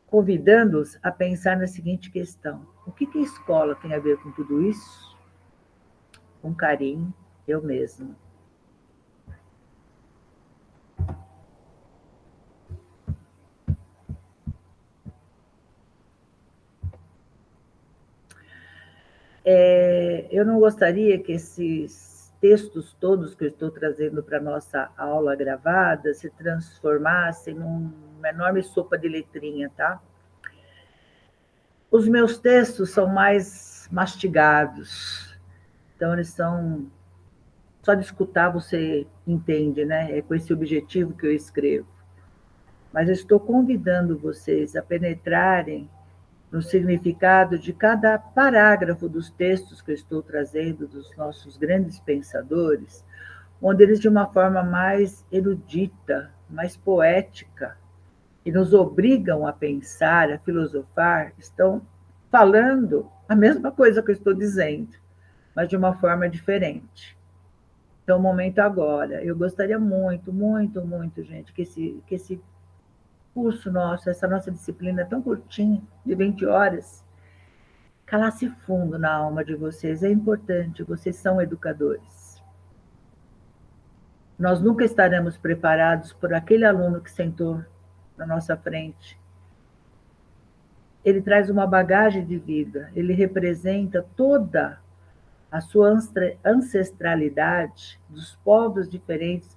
Convidando-os a pensar na seguinte questão: O que a escola tem a ver com tudo isso? Com carinho, eu mesma. Eu não gostaria que esses textos todos que eu estou trazendo para a nossa aula gravada se transformassem numa enorme sopa de letrinha, tá? Os meus textos são mais mastigados, então eles são... Só de escutar você entende, né? É com esse objetivo que eu escrevo. Mas eu estou convidando vocês a penetrarem no significado de cada parágrafo dos textos que eu estou trazendo dos nossos grandes pensadores, onde eles, de uma forma mais erudita, mais poética, e nos obrigam a pensar, a filosofar, estão falando a mesma coisa que eu estou dizendo, mas de uma forma diferente. Então, o momento agora. Eu gostaria muito, muito, muito, gente, que esse curso nosso, essa nossa disciplina tão curtinha, de 20 horas, calasse fundo na alma de vocês. É importante, vocês são educadores. Nós nunca estaremos preparados por aquele aluno que sentou na nossa frente. Ele traz uma bagagem de vida, ele representa toda a sua ancestralidade dos povos diferentes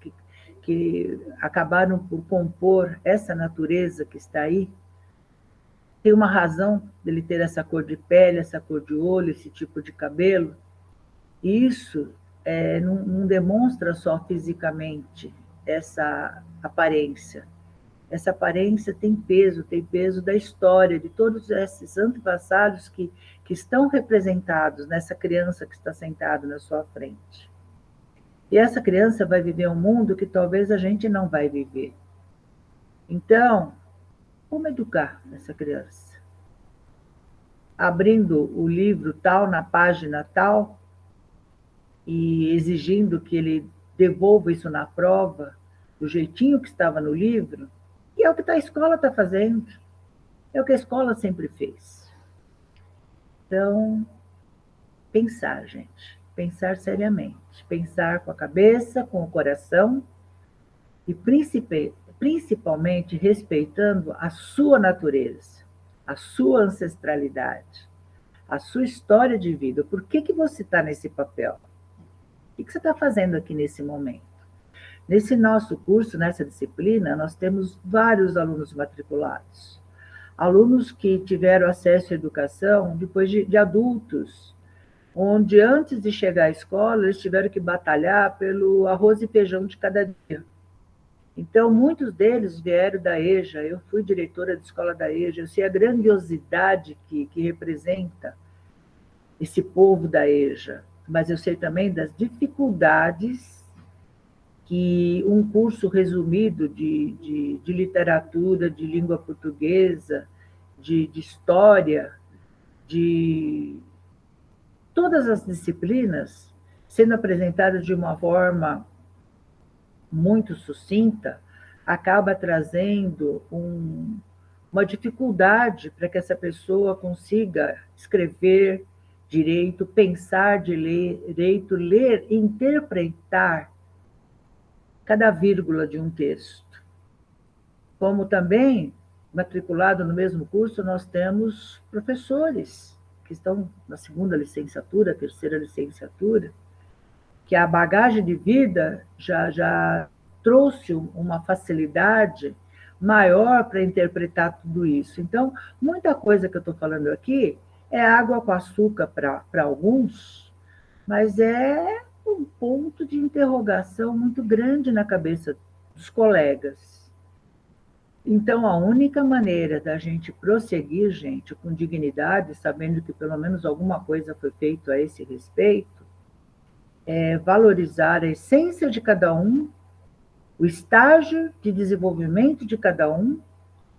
que acabaram por compor essa natureza que está aí. Tem uma razão dele ter essa cor de pele, essa cor de olho, esse tipo de cabelo. E isso não demonstra só fisicamente essa aparência. Essa aparência tem peso da história, de todos esses antepassados que estão representados nessa criança que está sentada na sua frente. E essa criança vai viver um mundo que talvez a gente não vai viver. Então, como educar essa criança? Abrindo o livro tal, na página tal, e exigindo que ele devolva isso na prova, do jeitinho que estava no livro, e é o que a escola está fazendo, é o que a escola sempre fez. Então, pensar, gente, pensar seriamente, pensar com a cabeça, com o coração, e principalmente respeitando a sua natureza, a sua ancestralidade, a sua história de vida. Por que você está nesse papel? O que você está fazendo aqui nesse momento? Nesse nosso curso, nessa disciplina, nós temos vários alunos matriculados. Alunos que tiveram acesso à educação depois de adultos, onde antes de chegar à escola, eles tiveram que batalhar pelo arroz e feijão de cada dia. Então, muitos deles vieram da EJA, eu fui diretora da escola da EJA, eu sei a grandiosidade que representa esse povo da EJA, mas eu sei também das dificuldades que um curso resumido de literatura, de língua portuguesa, de história, de todas as disciplinas, sendo apresentadas de uma forma muito sucinta, acaba trazendo uma dificuldade para que essa pessoa consiga escrever direito, pensar direito, ler, interpretar cada vírgula de um texto. Como também, matriculado no mesmo curso, nós temos professores que estão na segunda licenciatura, terceira licenciatura, que a bagagem de vida já trouxe uma facilidade maior para interpretar tudo isso. Então, muita coisa que eu estou falando aqui é água com açúcar para alguns, mas é um ponto de interrogação muito grande na cabeça dos colegas. Então, a única maneira da gente prosseguir, gente, com dignidade, sabendo que pelo menos alguma coisa foi feita a esse respeito, é valorizar a essência de cada um, o estágio de desenvolvimento de cada um.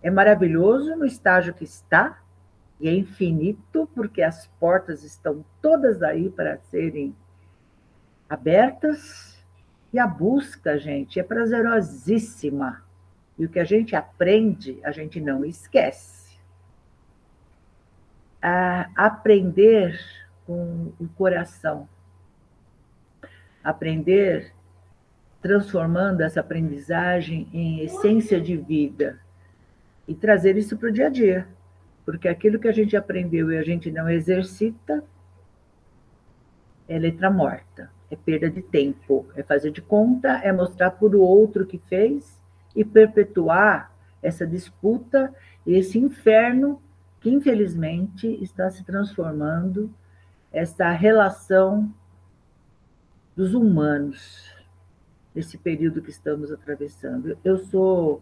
É maravilhoso no estágio que está, e é infinito, porque as portas estão todas aí para serem abertas, e a busca, gente, é prazerosíssima. E o que a gente aprende, a gente não esquece. a aprender com o coração, aprender transformando essa aprendizagem em essência de vida e trazer isso para o dia a dia, porque aquilo que a gente aprendeu e a gente não exercita é letra morta, é perda de tempo, é fazer de conta, é mostrar para o outro que fez e perpetuar essa disputa e esse inferno que, infelizmente, está se transformando essa relação dos humanos nesse período que estamos atravessando. Eu sou,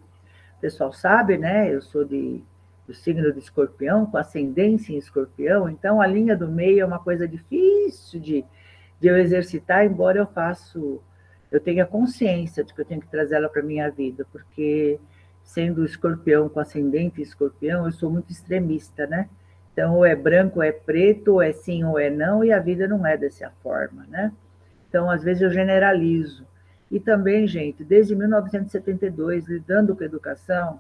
o pessoal sabe, né? Eu sou do signo de Escorpião, com ascendência em Escorpião, então a linha do meio é uma coisa difícil de eu exercitar, embora eu tenha consciência de que eu tenho que trazer ela para a minha vida, porque sendo Escorpião com ascendente em Escorpião, eu sou muito extremista, né? Então, ou é branco, ou é preto, ou é sim, ou é não, e a vida não é dessa forma, né? Então, às vezes eu generalizo. E também, gente, desde 1972, lidando com educação,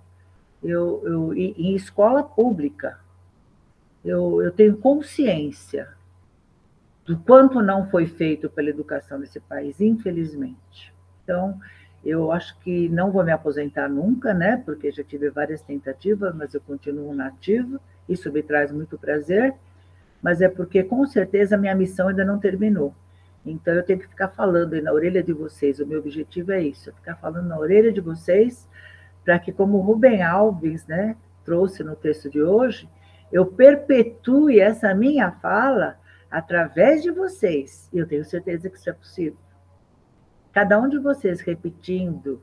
em escola pública, eu tenho consciência do quanto não foi feito pela educação nesse país, infelizmente. Então, eu acho que não vou me aposentar nunca, né? Porque já tive várias tentativas, mas eu continuo nativa. Isso me traz muito prazer, mas é porque, com certeza, a minha missão ainda não terminou. Então, eu tenho que ficar falando aí na orelha de vocês. O meu objetivo é isso, é ficar falando na orelha de vocês, para que, como o Rubem Alves, né, trouxe no texto de hoje, eu perpetue essa minha fala através de vocês. E eu tenho certeza que isso é possível. Cada um de vocês repetindo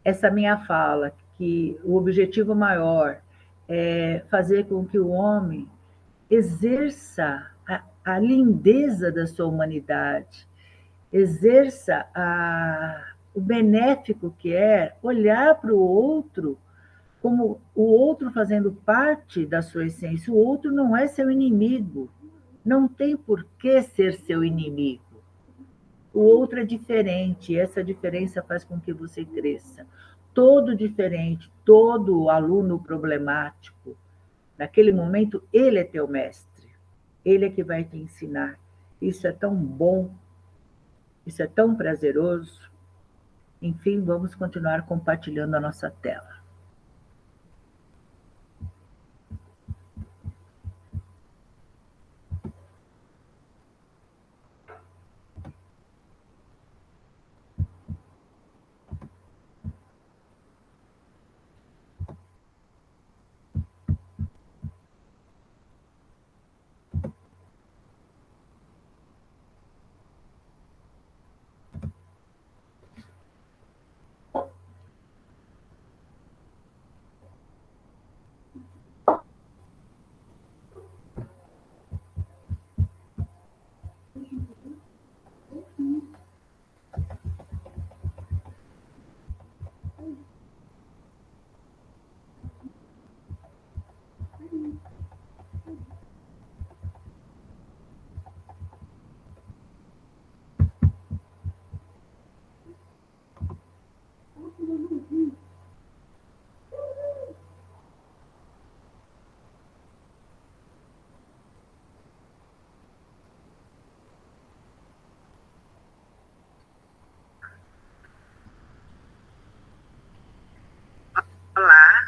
essa minha fala, que o objetivo maior é fazer com que o homem exerça a lindeza da sua humanidade, exerça o benéfico que é olhar para o outro como o outro fazendo parte da sua essência. O outro não é seu inimigo, não tem por que ser seu inimigo. O outro é diferente, e essa diferença faz com que você cresça. Todo diferente, todo aluno problemático, naquele momento, ele é teu mestre. Ele é que vai te ensinar. Isso é tão bom, isso é tão prazeroso. Enfim, vamos continuar compartilhando a nossa tela. Olá,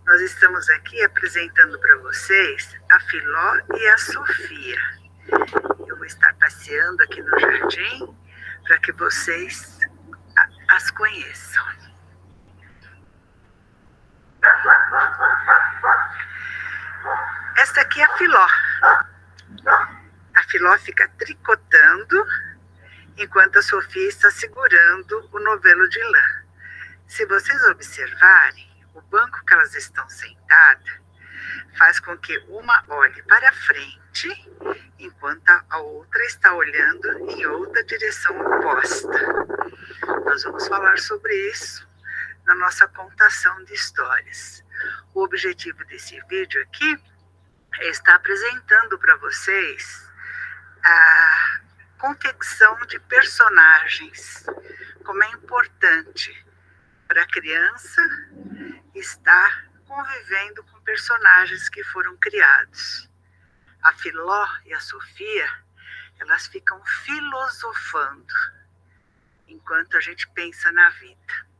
nós estamos aqui apresentando para vocês a Filó e a Sofia. Eu vou estar passeando aqui no jardim para que vocês as conheçam. Esta aqui é a Filó. A Filó fica tricotando enquanto a Sofia está segurando o novelo de lã. Se vocês observarem, o banco que elas estão sentadas faz com que uma olhe para frente, enquanto a outra está olhando em outra direção oposta. Nós vamos falar sobre isso na nossa contação de histórias. O objetivo desse vídeo aqui é estar apresentando para vocês a confecção de personagens, como é importante para a criança estar convivendo com personagens que foram criados. A Filó e a Sofia, elas ficam filosofando enquanto a gente pensa na vida.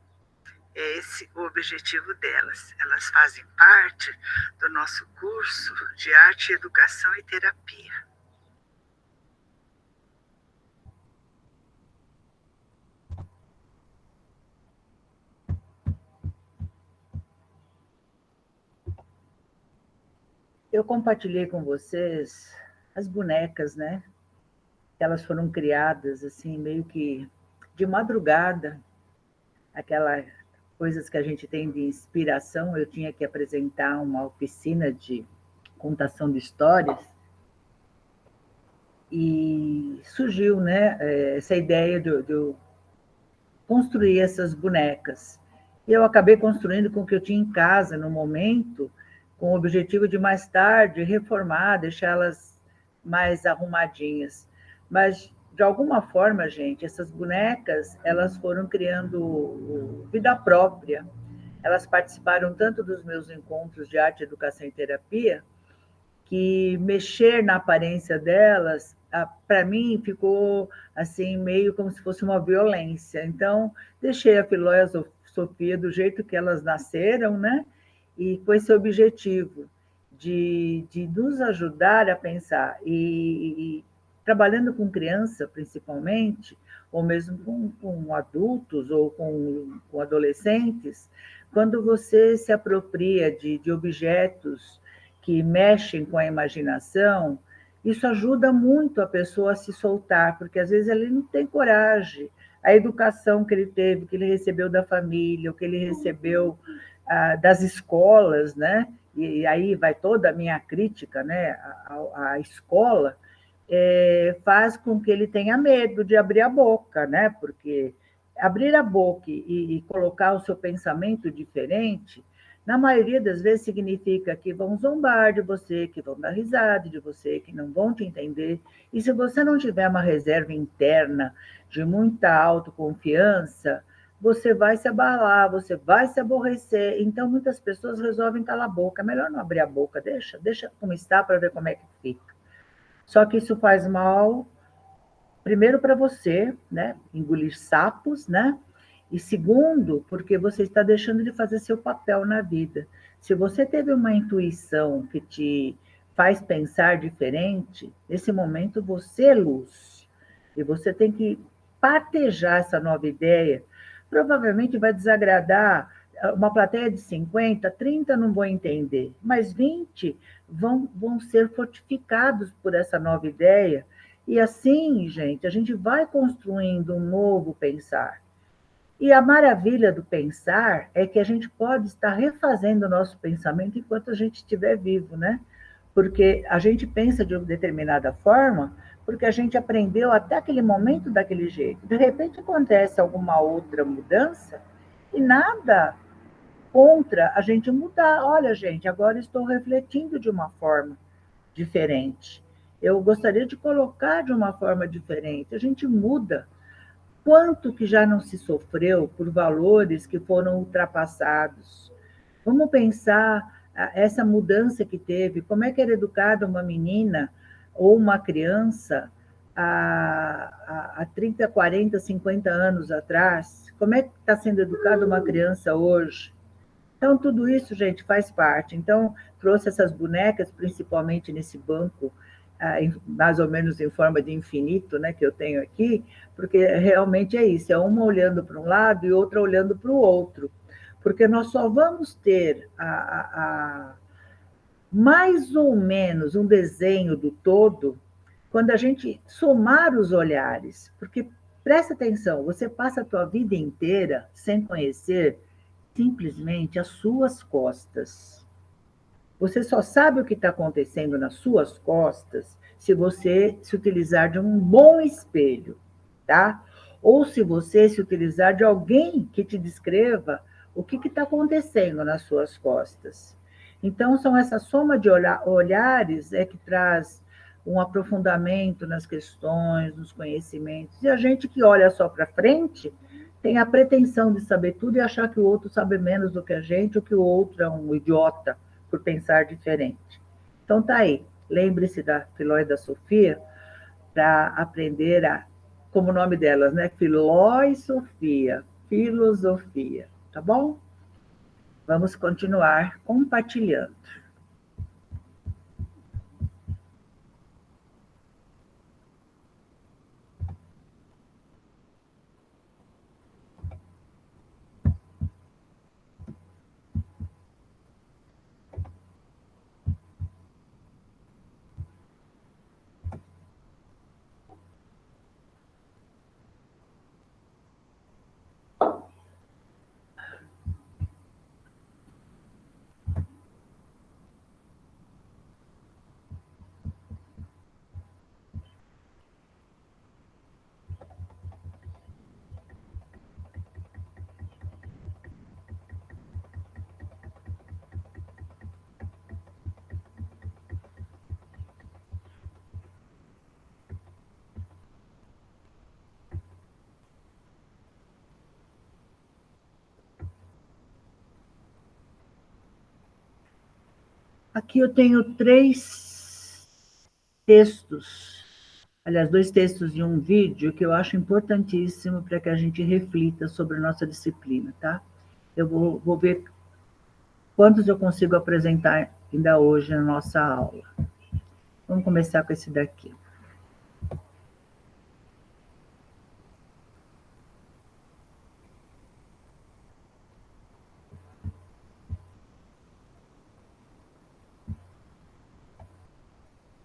É esse o objetivo delas. Elas fazem parte do nosso curso de Arte, Educação e Terapia. Eu compartilhei com vocês as bonecas, né? Elas foram criadas assim, meio que de madrugada, aquelas coisas que a gente tem de inspiração. Eu tinha que apresentar uma oficina de contação de histórias e surgiu, né, essa ideia de eu construir essas bonecas. E eu acabei construindo com o que eu tinha em casa no momento, com o objetivo de mais tarde reformar, deixá-las mais arrumadinhas. Mas, de alguma forma, gente, essas bonecas, elas foram criando vida própria. Elas participaram tanto dos meus encontros de arte, educação e terapia, que mexer na aparência delas, para mim, ficou assim, meio como se fosse uma violência. Então, deixei a Filó e a Sofia do jeito que elas nasceram, né? E com esse objetivo de nos ajudar a pensar. E trabalhando com criança, principalmente, ou mesmo com adultos ou com adolescentes, quando você se apropria de objetos que mexem com a imaginação, isso ajuda muito a pessoa a se soltar, porque às vezes ele não tem coragem. A educação que ele teve, que ele recebeu da família, o que ele recebeu das escolas, né? E aí vai toda a minha crítica, né, à escola, faz com que ele tenha medo de abrir a boca, né? Porque abrir a boca e colocar o seu pensamento diferente, na maioria das vezes significa que vão zombar de você, que vão dar risada de você, que não vão te entender. E se você não tiver uma reserva interna de muita autoconfiança, você vai se abalar, você vai se aborrecer. Então, muitas pessoas resolvem calar a boca. É melhor não abrir a boca, deixa como está para ver como é que fica. Só que isso faz mal, primeiro para você, né? Engolir sapos, né? E segundo, porque você está deixando de fazer seu papel na vida. Se você teve uma intuição que te faz pensar diferente, nesse momento você é luz. E você tem que partejar essa nova ideia. Provavelmente vai desagradar uma plateia de 50, 30 não vão entender, mas 20 vão ser fortificados por essa nova ideia. E assim, gente, a gente vai construindo um novo pensar. E a maravilha do pensar é que a gente pode estar refazendo o nosso pensamento enquanto a gente estiver vivo, né? Porque a gente pensa de uma determinada forma, porque a gente aprendeu até aquele momento daquele jeito. De repente acontece alguma outra mudança e nada contra a gente mudar. Olha, gente, agora estou refletindo de uma forma diferente. Eu gostaria de colocar de uma forma diferente. A gente muda. Quanto que já não se sofreu por valores que foram ultrapassados? Vamos pensar essa mudança que teve, como é que era educada uma menina ou uma criança há 30, 40, 50 anos atrás? Como é que está sendo educada uma criança hoje? Então, tudo isso, gente, faz parte. Então, trouxe essas bonecas, principalmente nesse banco, mais ou menos em forma de infinito, né, que eu tenho aqui, porque realmente é isso, é uma olhando para um lado e outra olhando para o outro. Porque nós só vamos ter mais ou menos um desenho do todo quando a gente somar os olhares. Porque, presta atenção, você passa a tua vida inteira sem conhecer simplesmente as suas costas. Você só sabe o que está acontecendo nas suas costas se você se utilizar de um bom espelho, tá? Ou se você se utilizar de alguém que te descreva o que está acontecendo nas suas costas. Então, são essa soma de olhares que traz um aprofundamento nas questões, nos conhecimentos. E a gente que olha só para frente tem a pretensão de saber tudo e achar que o outro sabe menos do que a gente, ou que o outro é um idiota por pensar diferente. Então tá aí, lembre-se da Filó e da Sofia para aprender como o nome delas, né? Filó e Sofia, filosofia, tá bom? Vamos continuar compartilhando. Aqui eu tenho 3 textos, aliás, 2 textos e um vídeo que eu acho importantíssimo para que a gente reflita sobre a nossa disciplina, tá? Eu vou ver quantos eu consigo apresentar ainda hoje na nossa aula. Vamos começar com esse daqui.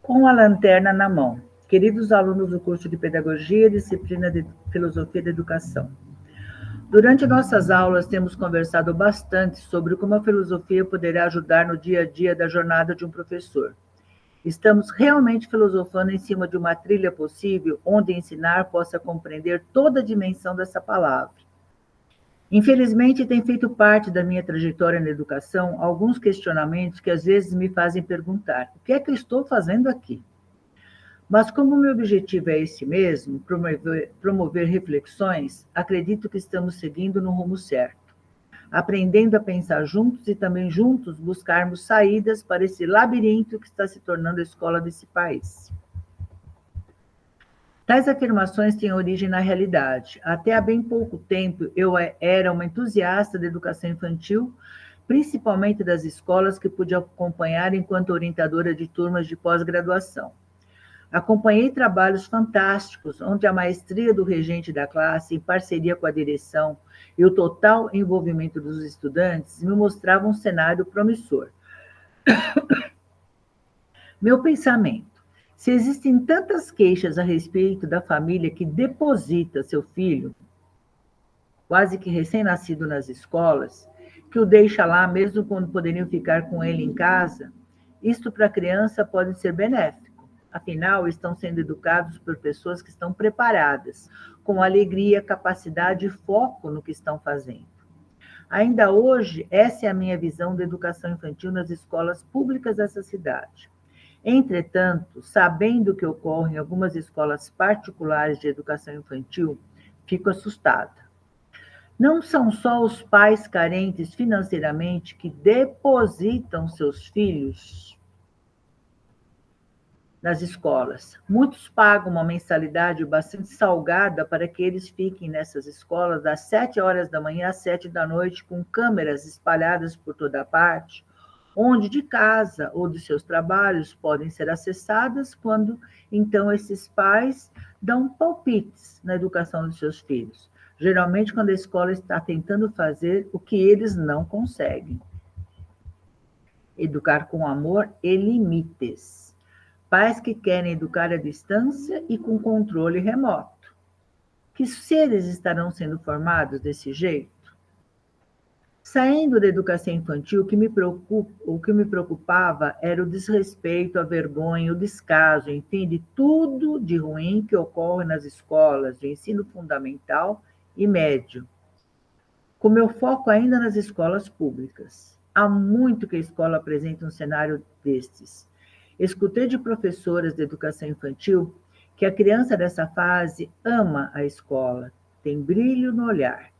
Com a lanterna na mão. Queridos alunos do curso de Pedagogia, disciplina de Filosofia da Educação. Durante nossas aulas, temos conversado bastante sobre como a filosofia poderá ajudar no dia a dia da jornada de um professor. Estamos realmente filosofando em cima de uma trilha possível, onde ensinar possa compreender toda a dimensão dessa palavra. Infelizmente, tem feito parte da minha trajetória na educação alguns questionamentos que às vezes me fazem perguntar: o que é que eu estou fazendo aqui? Mas como meu objetivo é esse mesmo, promover reflexões, acredito que estamos seguindo no rumo certo, aprendendo a pensar juntos e também juntos buscarmos saídas para esse labirinto que está se tornando a escola desse país. Tais afirmações têm origem na realidade. Até há bem pouco tempo, eu era uma entusiasta da educação infantil, principalmente das escolas que pude acompanhar enquanto orientadora de turmas de pós-graduação. Acompanhei trabalhos fantásticos, onde a maestria do regente da classe, em parceria com a direção, e o total envolvimento dos estudantes me mostravam um cenário promissor. Meu pensamento: se existem tantas queixas a respeito da família que deposita seu filho, quase que recém-nascido, nas escolas, que o deixa lá mesmo quando poderiam ficar com ele em casa, isto para a criança pode ser benéfico. Afinal, estão sendo educados por pessoas que estão preparadas, com alegria, capacidade e foco no que estão fazendo. Ainda hoje, essa é a minha visão da educação infantil nas escolas públicas dessa cidade. Entretanto, sabendo o que ocorre em algumas escolas particulares de educação infantil, fico assustada. Não são só os pais carentes financeiramente que depositam seus filhos nas escolas. Muitos pagam uma mensalidade bastante salgada para que eles fiquem nessas escolas das 7 horas da manhã às 7 da noite, com câmeras espalhadas por toda parte, onde de casa ou de seus trabalhos podem ser acessadas, quando então esses pais dão palpites na educação dos seus filhos. Geralmente quando a escola está tentando fazer o que eles não conseguem. Educar com amor e limites. Pais que querem educar à distância e com controle remoto. Que seres estarão sendo formados desse jeito? Saindo da educação infantil, o que me preocupava era o desrespeito, a vergonha, o descaso, enfim, de tudo de ruim que ocorre nas escolas de ensino fundamental e médio, com meu foco ainda nas escolas públicas. Há muito que a escola apresenta um cenário destes. Escutei de professoras de educação infantil que a criança dessa fase ama a escola, tem brilho no olhar.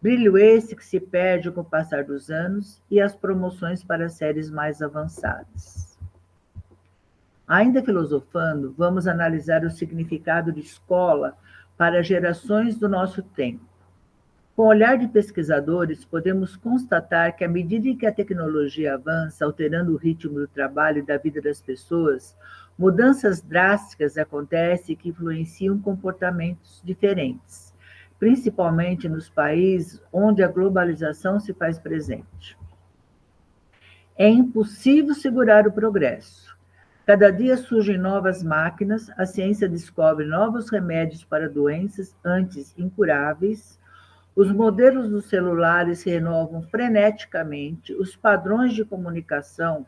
Brilho esse que se perde com o passar dos anos e as promoções para séries mais avançadas. Ainda filosofando, vamos analisar o significado de escola para gerações do nosso tempo. Com o olhar de pesquisadores, podemos constatar que, à medida que a tecnologia avança, alterando o ritmo do trabalho e da vida das pessoas, mudanças drásticas acontecem que influenciam comportamentos diferentes, principalmente nos países onde a globalização se faz presente. É impossível segurar o progresso. Cada dia surgem novas máquinas, a ciência descobre novos remédios para doenças antes incuráveis, os modelos dos celulares se renovam freneticamente, os padrões de comunicação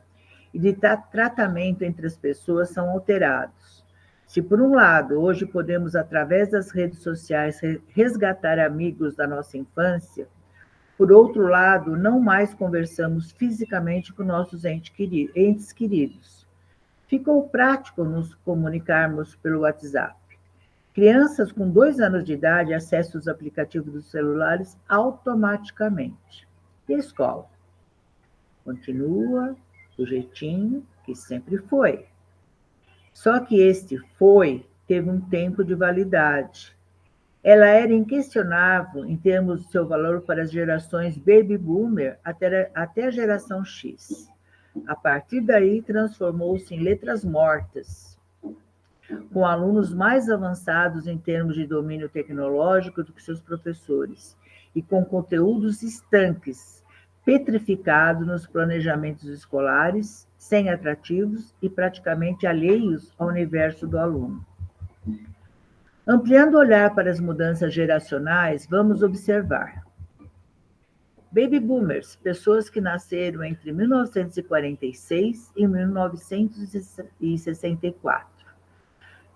e de tratamento entre as pessoas são alterados. Se, por um lado, hoje podemos, através das redes sociais, resgatar amigos da nossa infância, por outro lado, não mais conversamos fisicamente com nossos entes queridos. Ficou prático nos comunicarmos pelo WhatsApp. Crianças com 2 anos de idade acessam os aplicativos dos celulares automaticamente. E a escola? Continua do jeitinho que sempre foi. Só que este foi teve um tempo de validade. Ela era inquestionável em termos do seu valor para as gerações Baby Boomer até a geração X. A partir daí, transformou-se em letras mortas, com alunos mais avançados em termos de domínio tecnológico do que seus professores, e com conteúdos estanques, petrificados nos planejamentos escolares, sem atrativos e praticamente alheios ao universo do aluno. Ampliando o olhar para as mudanças geracionais, vamos observar. Baby Boomers, pessoas que nasceram entre 1946 e 1964.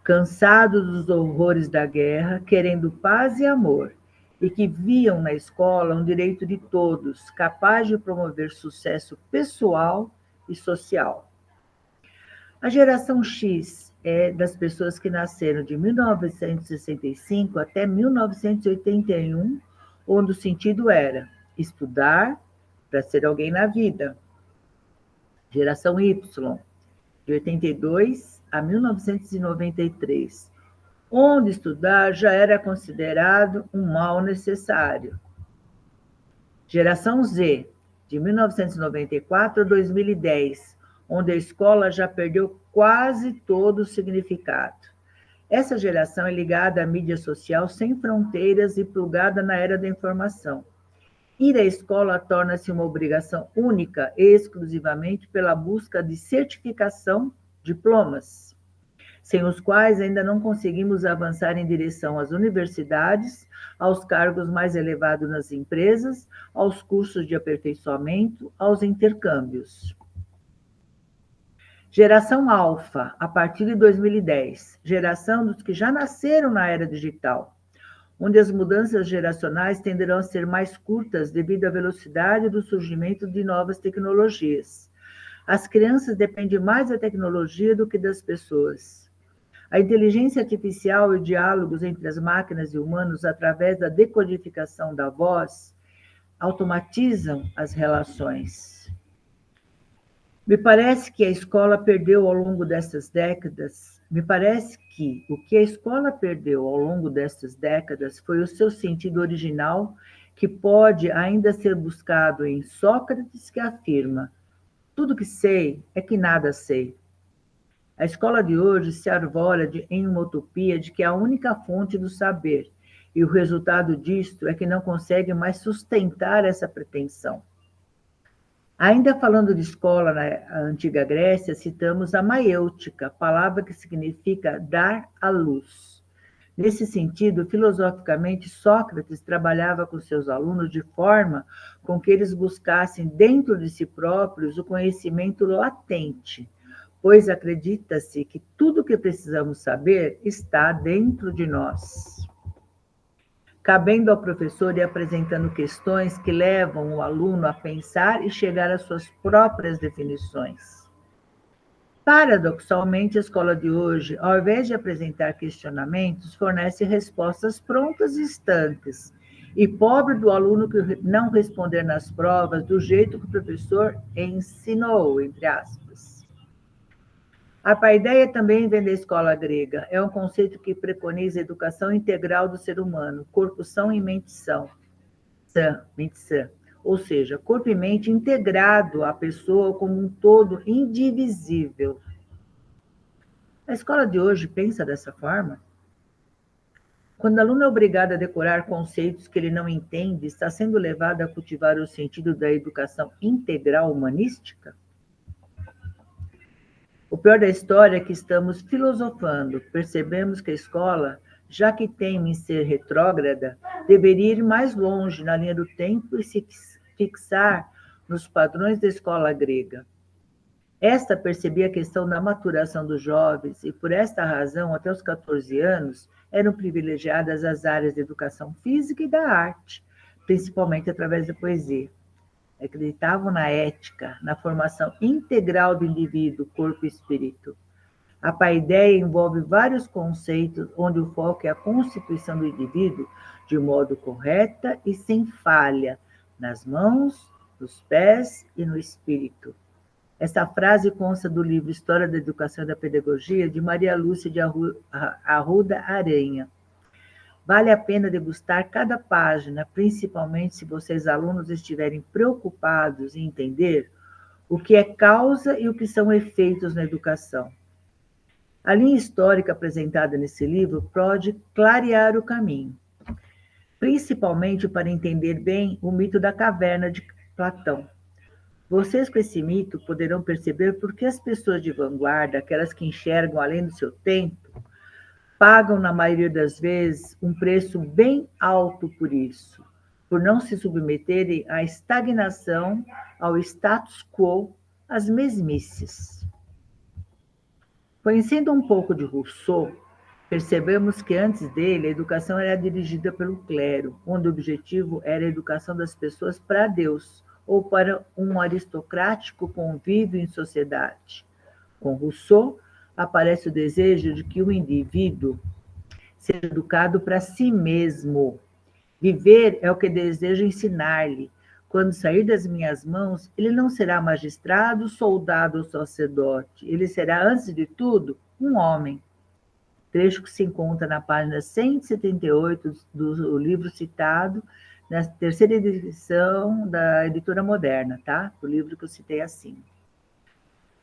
Cansados dos horrores da guerra, querendo paz e amor, e que viam na escola um direito de todos, capaz de promover sucesso pessoal e social. A geração X é das pessoas que nasceram de 1965 até 1981, onde o sentido era estudar para ser alguém na vida. Geração Y, de 82 a 1993, onde estudar já era considerado um mal necessário. Geração Z, de 1994 a 2010, onde a escola já perdeu quase todo o significado. Essa geração é ligada à mídia social sem fronteiras e plugada na era da informação. Ir à escola torna-se uma obrigação única e exclusivamente pela busca de certificação, diplomas, sem os quais ainda não conseguimos avançar em direção às universidades, aos cargos mais elevados nas empresas, aos cursos de aperfeiçoamento, aos intercâmbios. Geração Alfa, a partir de 2010, geração dos que já nasceram na era digital, onde as mudanças geracionais tenderão a ser mais curtas devido à velocidade do surgimento de novas tecnologias. As crianças dependem mais da tecnologia do que das pessoas. A inteligência artificial e diálogos entre as máquinas e humanos através da decodificação da voz automatizam as relações. Me parece que a escola perdeu ao longo dessas décadas, o que a escola perdeu ao longo dessas décadas foi o seu sentido original, que pode ainda ser buscado em Sócrates, que afirma: tudo que sei é que nada sei. A escola de hoje se arvora em uma utopia de que é a única fonte do saber, e o resultado disto é que não consegue mais sustentar essa pretensão. Ainda falando de escola na antiga Grécia, citamos a maiêutica, palavra que significa dar à luz. Nesse sentido, filosoficamente, Sócrates trabalhava com seus alunos de forma com que eles buscassem dentro de si próprios o conhecimento latente, pois acredita-se que tudo o que precisamos saber está dentro de nós. Cabendo ao professor e apresentando questões que levam o aluno a pensar e chegar às suas próprias definições. Paradoxalmente, a escola de hoje, ao invés de apresentar questionamentos, fornece respostas prontas e estanques, e pobre do aluno que não responder nas provas do jeito que o professor ensinou, entre aspas. A paideia também vem da escola grega. É um conceito que preconiza a educação integral do ser humano, corpo são e mente sã. Ou seja, corpo e mente integrado à pessoa como um todo indivisível. A escola de hoje pensa dessa forma? Quando o aluno é obrigado a decorar conceitos que ele não entende, está sendo levado a cultivar o sentido da educação integral humanística? O pior da história é que estamos filosofando. Percebemos que a escola, já que teme em ser retrógrada, deveria ir mais longe na linha do tempo e se fixar nos padrões da escola grega. Esta percebia a questão da maturação dos jovens e, por esta razão, até os 14 anos, eram privilegiadas as áreas da educação física e da arte, principalmente através da poesia. Acreditavam na ética, na formação integral do indivíduo, corpo e espírito. A paideia envolve vários conceitos, onde o foco é a constituição do indivíduo de modo correta e sem falha, nas mãos, nos pés e no espírito. Esta frase consta do livro História da Educação e da Pedagogia, de Maria Lúcia de Arruda Aranha. Vale a pena degustar cada página, principalmente se vocês, alunos, estiverem preocupados em entender o que é causa e o que são efeitos na educação. A linha histórica apresentada nesse livro pode clarear o caminho, principalmente para entender bem o mito da caverna de Platão. Vocês, com esse mito, poderão perceber por que as pessoas de vanguarda, aquelas que enxergam além do seu tempo, pagam, na maioria das vezes, um preço bem alto por isso, por não se submeterem à estagnação, ao status quo, às mesmices. Conhecendo um pouco de Rousseau, percebemos que antes dele a educação era dirigida pelo clero, onde o objetivo era a educação das pessoas para Deus, ou para um aristocrático convívio em sociedade. Com Rousseau, aparece o desejo de que o indivíduo seja educado para si mesmo. Viver é o que desejo ensinar-lhe. Quando sair das minhas mãos, ele não será magistrado, soldado ou sacerdote. Ele será, antes de tudo, um homem. Trecho que se encontra na página 178 do livro citado, na terceira edição da Editora Moderna, tá? O livro que eu citei acima.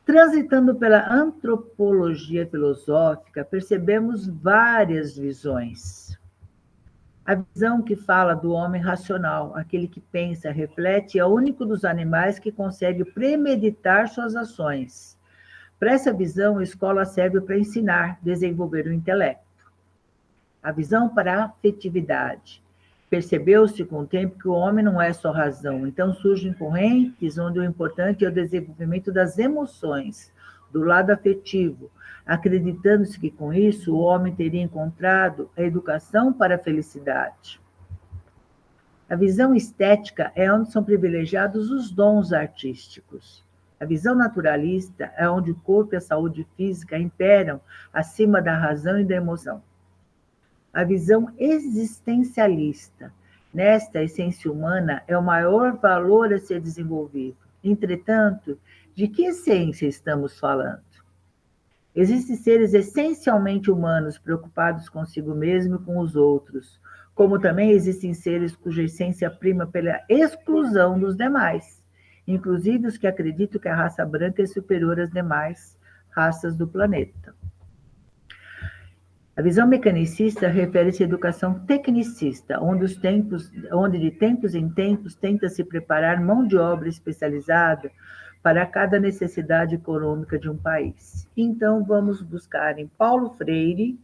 Transitando pela antropologia filosófica, percebemos várias visões. A visão que fala do homem racional, aquele que pensa, reflete, é o único dos animais que consegue premeditar suas ações. Para essa visão, a escola serve para ensinar, desenvolver o intelecto. A visão para a afetividade. Percebeu-se com o tempo que o homem não é só razão, então surgem correntes onde o importante é o desenvolvimento das emoções, do lado afetivo, acreditando-se que com isso o homem teria encontrado a educação para a felicidade. A visão estética é onde são privilegiados os dons artísticos. A visão naturalista é onde o corpo e a saúde física imperam acima da razão e da emoção. A visão existencialista. Nesta, a essência humana é o maior valor a ser desenvolvido. Entretanto, de que essência estamos falando? Existem seres essencialmente humanos, preocupados consigo mesmo e com os outros, como também existem seres cuja essência prima pela exclusão dos demais, inclusive os que acreditam que a raça branca é superior às demais raças do planeta. A visão mecanicista refere-se à educação tecnicista, onde de tempos em tempos tenta se preparar mão de obra especializada para cada necessidade econômica de um país. Então, vamos buscar em Paulo Freire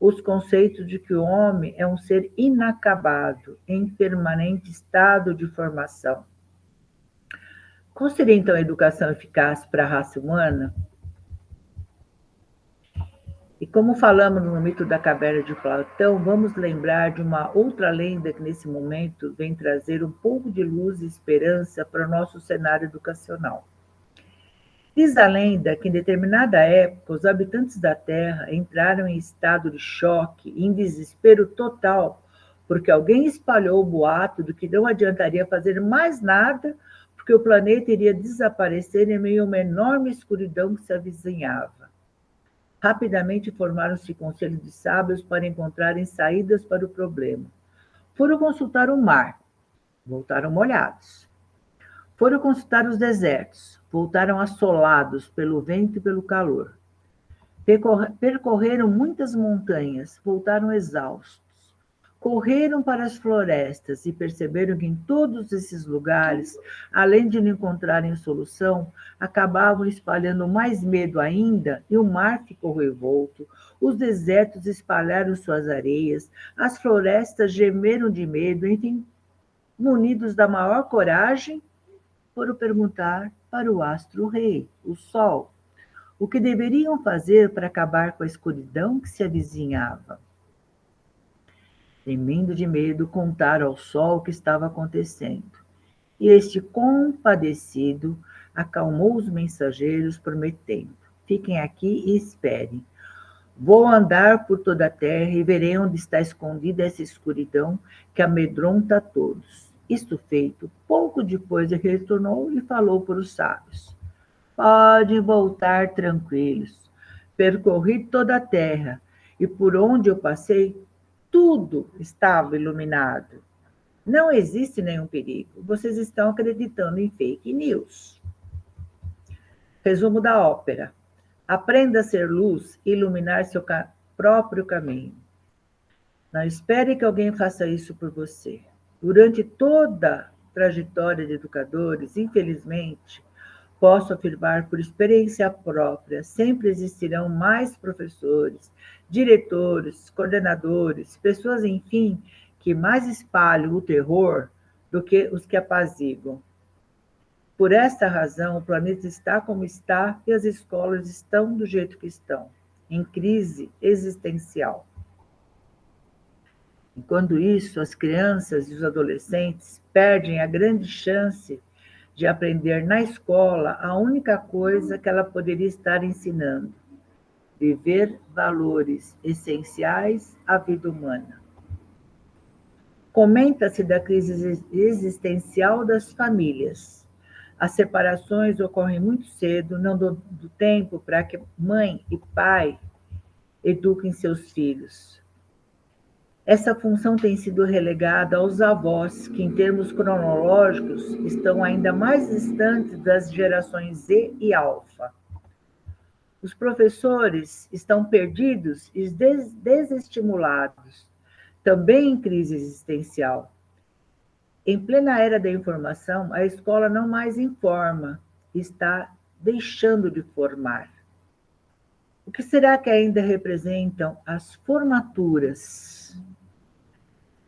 os conceitos de que o homem é um ser inacabado, em permanente estado de formação. Qual seria, então, a educação eficaz para a raça humana? E como falamos no mito da caverna de Platão, vamos lembrar de uma outra lenda que, nesse momento, vem trazer um pouco de luz e esperança para o nosso cenário educacional. Diz a lenda que, em determinada época, os habitantes da Terra entraram em estado de choque, em desespero total, porque alguém espalhou o boato de que não adiantaria fazer mais nada, porque o planeta iria desaparecer em meio a uma enorme escuridão que se avizinhava. Rapidamente formaram-se conselhos de sábios para encontrarem saídas para o problema. Foram consultar o mar, voltaram molhados. Foram consultar os desertos, voltaram assolados pelo vento e pelo calor. Percorreram muitas montanhas, voltaram exaustos. Correram para as florestas e perceberam que em todos esses lugares, além de não encontrarem solução, acabavam espalhando mais medo ainda, e o mar ficou revolto, os desertos espalharam suas areias, as florestas gemeram de medo, enfim, munidos da maior coragem, foram perguntar para o astro-rei, o sol, o que deveriam fazer para acabar com a escuridão que se avizinhava. Tremendo de medo, contaram ao sol o que estava acontecendo. E este, compadecido, acalmou os mensageiros, prometendo: fiquem aqui e esperem. Vou andar por toda a terra e verei onde está escondida essa escuridão que amedronta a todos. Isto feito, pouco depois ele retornou e falou para os sábios: podem voltar tranquilos. Percorri toda a terra e por onde eu passei, tudo estava iluminado. Não existe nenhum perigo. Vocês estão acreditando em fake news. Resumo da ópera. Aprenda a ser luz e iluminar seu próprio caminho. Não espere que alguém faça isso por você. Durante toda a trajetória de educadores, infelizmente, posso afirmar por experiência própria, sempre existirão mais professores, diretores, coordenadores, pessoas, enfim, que mais espalham o terror do que os que apaziguam. Por esta razão, o planeta está como está e as escolas estão do jeito que estão, em crise existencial. Enquanto isso, as crianças e os adolescentes perdem a grande chance de aprender na escola a única coisa que ela poderia estar ensinando: viver valores essenciais à vida humana. Comenta-se da crise existencial das famílias. As separações ocorrem muito cedo, não dão tempo para que mãe e pai eduquem seus filhos. Essa função tem sido relegada aos avós, que, em termos cronológicos, estão ainda mais distantes das gerações Z e Alfa. Os professores estão perdidos e desestimulados, também em crise existencial. Em plena era da informação, a escola não mais informa, está deixando de formar. O que será que ainda representam as formaturas?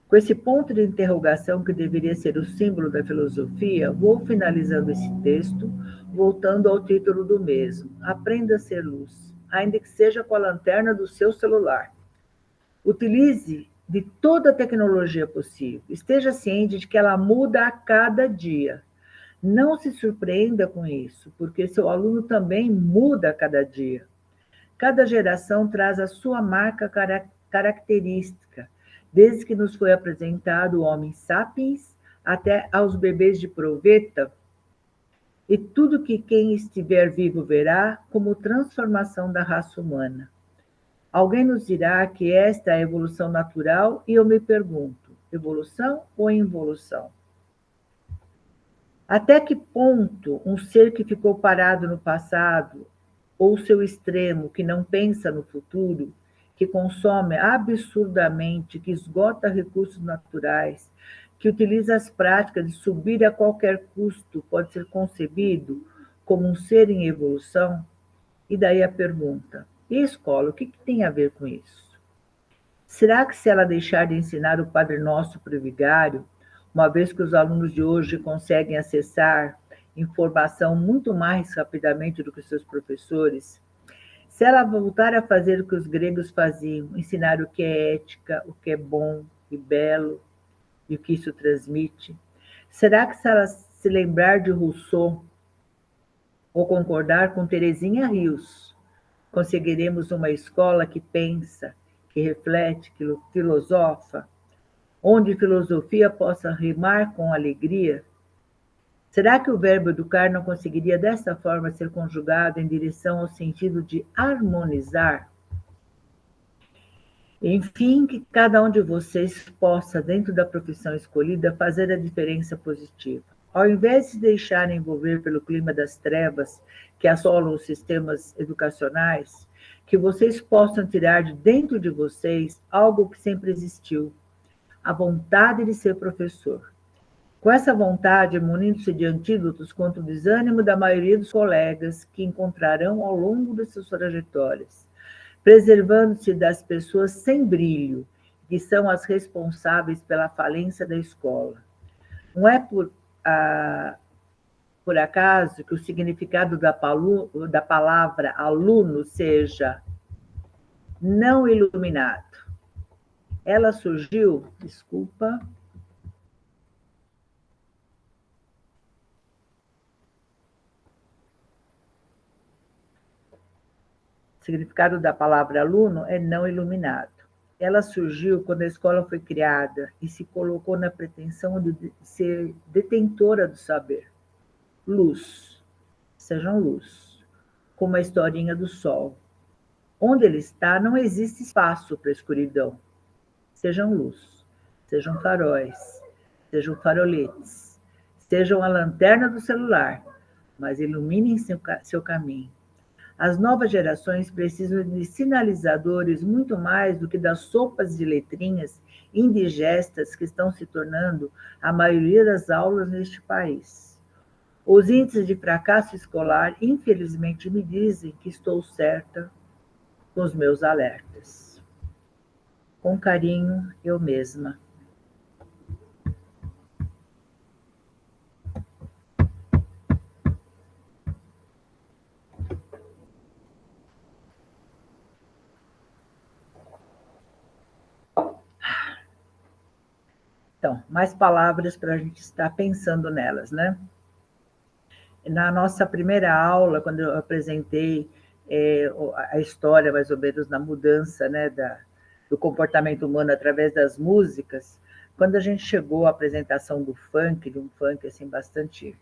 Com esse ponto de interrogação que deveria ser o símbolo da filosofia, vou finalizando esse texto, voltando ao título do mesmo: Aprenda a ser luz, ainda que seja com a lanterna do seu celular. Utilize de toda a tecnologia possível. Esteja ciente de que ela muda a cada dia. Não se surpreenda com isso, porque seu aluno também muda a cada dia. Cada geração traz a sua marca característica, desde que nos foi apresentado o Homo sapiens até aos bebês de proveta, e tudo que quem estiver vivo verá como transformação da raça humana. Alguém nos dirá que esta é a evolução natural, e eu me pergunto: evolução ou involução? Até que ponto um ser que ficou parado no passado, ou seu extremo, que não pensa no futuro, que consome absurdamente, que esgota recursos naturais, que utiliza as práticas de subir a qualquer custo, pode ser concebido como um ser em evolução? E daí a pergunta: e a escola, o que tem a ver com isso? Será que se ela deixar de ensinar o Padre Nosso para o vigário, uma vez que os alunos de hoje conseguem acessar informação muito mais rapidamente do que seus professores, se ela voltar a fazer o que os gregos faziam, ensinar o que é ética, o que é bom e belo, e o que isso transmite, será que se ela se lembrar de Rousseau, ou concordar com Terezinha Rios, conseguiremos uma escola que pensa, que reflete, que filosofa, onde filosofia possa rimar com alegria? Será que o verbo educar não conseguiria dessa forma ser conjugado em direção ao sentido de harmonizar? Enfim, que cada um de vocês possa, dentro da profissão escolhida, fazer a diferença positiva. Ao invés de se deixar envolver pelo clima das trevas que assolam os sistemas educacionais, que vocês possam tirar de dentro de vocês algo que sempre existiu, a vontade de ser professor. Com essa vontade, munindo-se de antídotos contra o desânimo da maioria dos colegas que encontrarão ao longo de suas trajetórias, preservando-se das pessoas sem brilho, que são as responsáveis pela falência da escola. Não é por acaso que o significado da palavra aluno seja não iluminado. Ela surgiu, desculpa, o significado da palavra aluno é não iluminado. Ela surgiu quando a escola foi criada e se colocou na pretensão de ser detentora do saber. Luz, sejam luz, como a historinha do sol. Onde ele está, não existe espaço para a escuridão. Sejam luz, sejam faróis, sejam faroletes, sejam a lanterna do celular, mas iluminem seu caminho. As novas gerações precisam de sinalizadores muito mais do que das sopas de letrinhas indigestas que estão se tornando a maioria das aulas neste país. Os índices de fracasso escolar, infelizmente, me dizem que estou certa com os meus alertas. Com carinho, eu mesma. Então, mais palavras para a gente estar pensando nelas, né? Na nossa primeira aula, quando eu apresentei a história, mais ou menos, na mudança, né, do comportamento humano através das músicas, quando a gente chegou à apresentação do funk, de um funk assim, bastante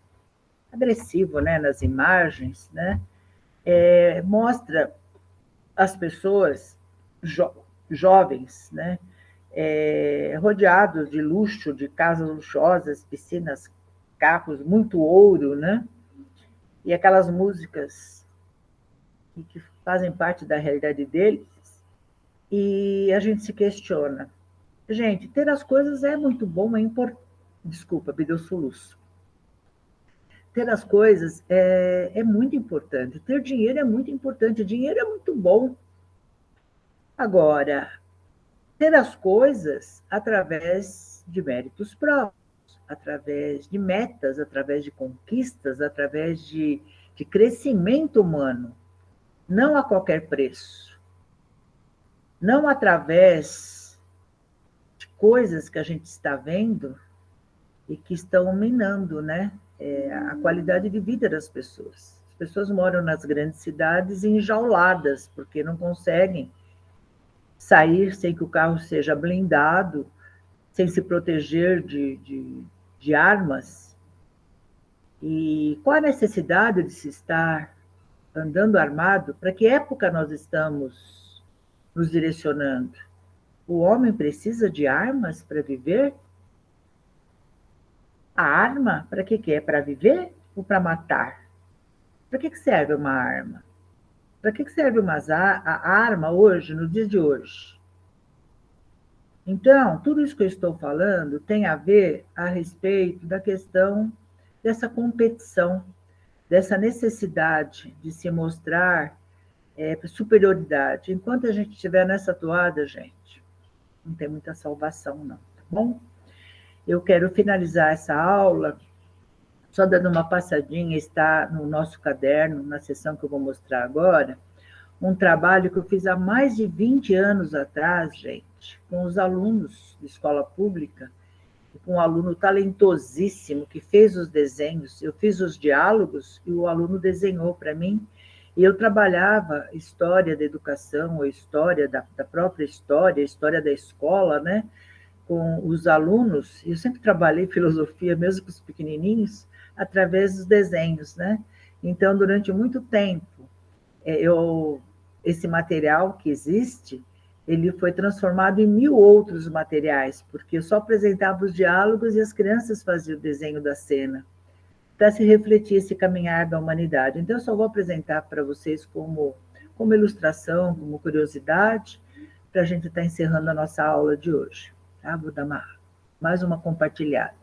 agressivo, né, nas imagens, né, mostra as pessoas jovens, né, rodeados de luxo, de casas luxuosas, piscinas, carros, muito ouro, né, e aquelas músicas que fazem parte da realidade deles, e a gente se questiona. Gente, ter as coisas é muito bom, é importante. Desculpa, me deu soluço. Ter as coisas é muito importante. Ter dinheiro é muito importante. Dinheiro é muito bom. Agora, ter as coisas através de méritos próprios, através de metas, através de conquistas, através de crescimento humano, não a qualquer preço, não através de coisas que a gente está vendo e que estão minando, né, a qualidade de vida das pessoas. As pessoas moram nas grandes cidades enjauladas, porque não conseguem sair sem que o carro seja blindado, sem se proteger de armas. E qual a necessidade de se estar andando armado? Para que época nós estamos nos direcionando? O homem precisa de armas para viver? A arma, para que é? Para viver ou para matar? Para que serve uma arma? Para que serve a arma hoje, no dia de hoje? Então, tudo isso que eu estou falando tem a ver a respeito da questão dessa competição, dessa necessidade de se mostrar superioridade. Enquanto a gente estiver nessa toada, gente, não tem muita salvação, não, tá bom? Eu quero finalizar essa aula só dando uma passadinha, está no nosso caderno, na sessão que eu vou mostrar agora, um trabalho que eu fiz há mais de 20 anos atrás, gente, com os alunos de escola pública, com um aluno talentosíssimo que fez os desenhos, eu fiz os diálogos e o aluno desenhou para mim, e eu trabalhava história da educação, a história da própria história, a história da escola, né, com os alunos. Eu sempre trabalhei filosofia, mesmo com os pequenininhos, através dos desenhos, né? Então, durante muito tempo, esse material que existe, ele foi transformado em 1000 outros materiais, porque eu só apresentava os diálogos e as crianças faziam o desenho da cena, para se refletir esse caminhar da humanidade. Então, eu só vou apresentar para vocês como ilustração, como curiosidade, para a gente estar encerrando a nossa aula de hoje. Tá? Vou dar mais uma compartilhada.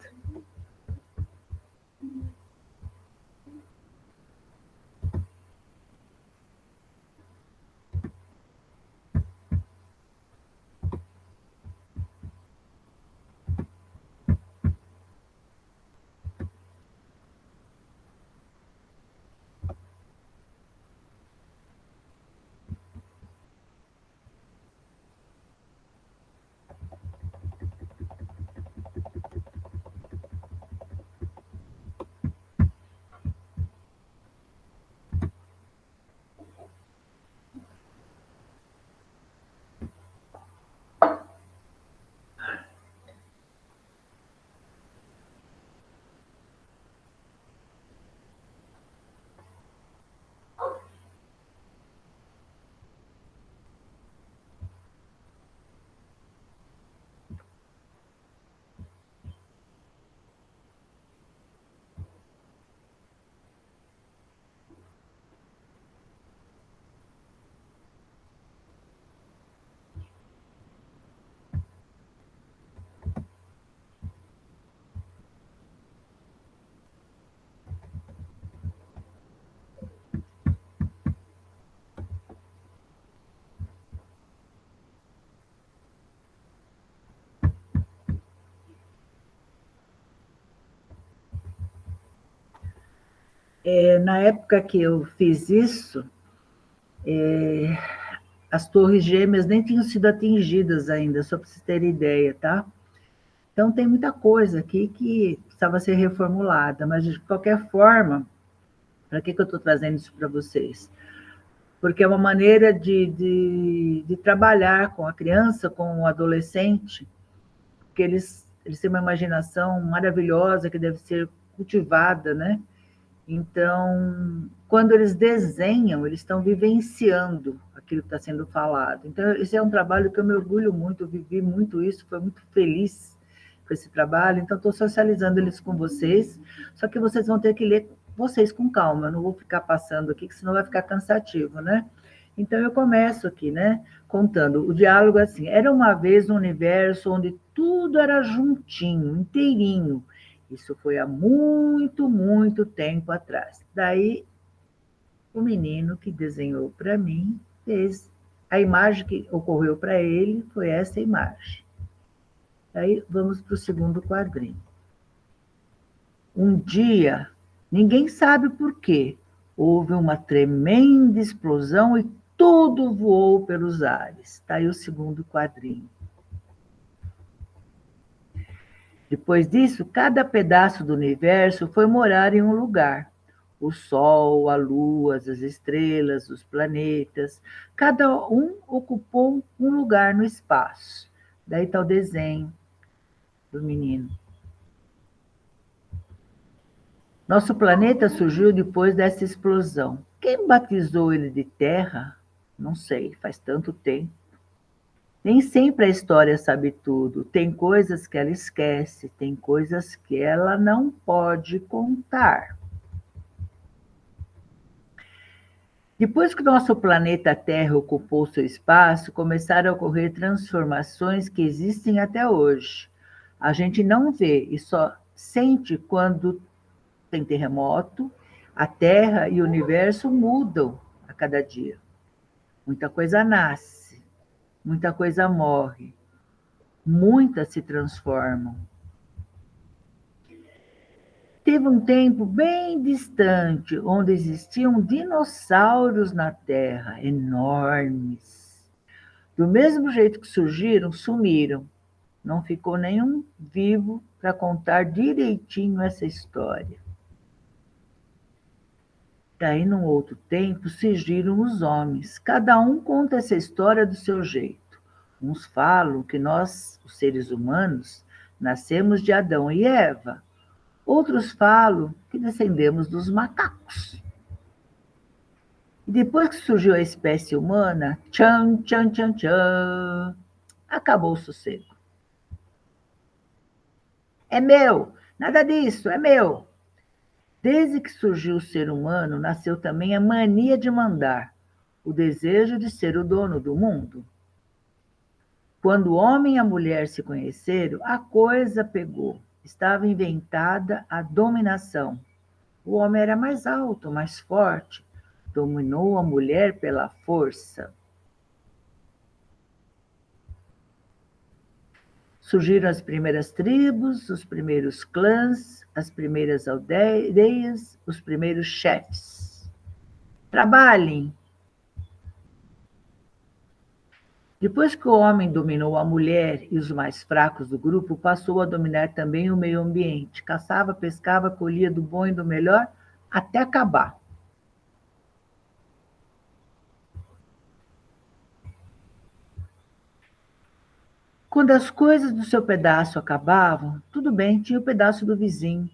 Na época que eu fiz isso, as torres gêmeas nem tinham sido atingidas ainda, só para vocês terem ideia, tá? Então, tem muita coisa aqui que precisava ser reformulada, mas, de qualquer forma, para que eu estou trazendo isso para vocês? Porque é uma maneira de trabalhar com a criança, com o adolescente, porque eles têm uma imaginação maravilhosa que deve ser cultivada, né? Então, quando eles desenham, eles estão vivenciando aquilo que está sendo falado. Então, esse é um trabalho que eu me orgulho muito, eu vivi muito isso, fui muito feliz com esse trabalho, então estou socializando eles com vocês, só que vocês vão ter que ler vocês com calma, eu não vou ficar passando aqui, que senão vai ficar cansativo, né? Então, eu começo aqui, né, contando o diálogo assim: era uma vez um universo onde tudo era juntinho, inteirinho. Isso foi há muito, muito tempo atrás. Daí, o menino que desenhou para mim fez a imagem que ocorreu para ele, foi essa imagem. Aí, vamos para o segundo quadrinho. Um dia, ninguém sabe por quê, houve uma tremenda explosão e tudo voou pelos ares. Está aí o segundo quadrinho. Depois disso, cada pedaço do universo foi morar em um lugar. O Sol, a Lua, as estrelas, os planetas, cada um ocupou um lugar no espaço. Daí está o desenho do menino. Nosso planeta surgiu depois dessa explosão. Quem batizou ele de Terra? Não sei, faz tanto tempo. Nem sempre a história sabe tudo. Tem coisas que ela esquece, tem coisas que ela não pode contar. Depois que nosso planeta Terra ocupou seu espaço, começaram a ocorrer transformações que existem até hoje. A gente não vê e só sente quando tem terremoto, a Terra e o universo mudam a cada dia. Muita coisa nasce, muita coisa morre, muitas se transformam. Teve um tempo bem distante, onde existiam dinossauros na Terra, enormes. Do mesmo jeito que surgiram, sumiram. Não ficou nenhum vivo para contar direitinho essa história. Daí, num outro tempo, surgiram os homens. Cada um conta essa história do seu jeito. Uns falam que nós, os seres humanos, nascemos de Adão e Eva. Outros falam que descendemos dos macacos. E depois que surgiu a espécie humana, tchan, tchan, tchan, tchan, acabou o sossego. É meu, nada disso, é meu. Desde que surgiu o ser humano, nasceu também a mania de mandar, o desejo de ser o dono do mundo. Quando o homem e a mulher se conheceram, a coisa pegou. Estava inventada a dominação. O homem era mais alto, mais forte. Dominou a mulher pela força. Surgiram as primeiras tribos, os primeiros clãs, as primeiras aldeias, os primeiros chefes. Trabalhem. Depois que o homem dominou a mulher e os mais fracos do grupo, passou a dominar também o meio ambiente. Caçava, pescava, colhia do bom e do melhor até acabar. Quando as coisas do seu pedaço acabavam, tudo bem, tinha o pedaço do vizinho.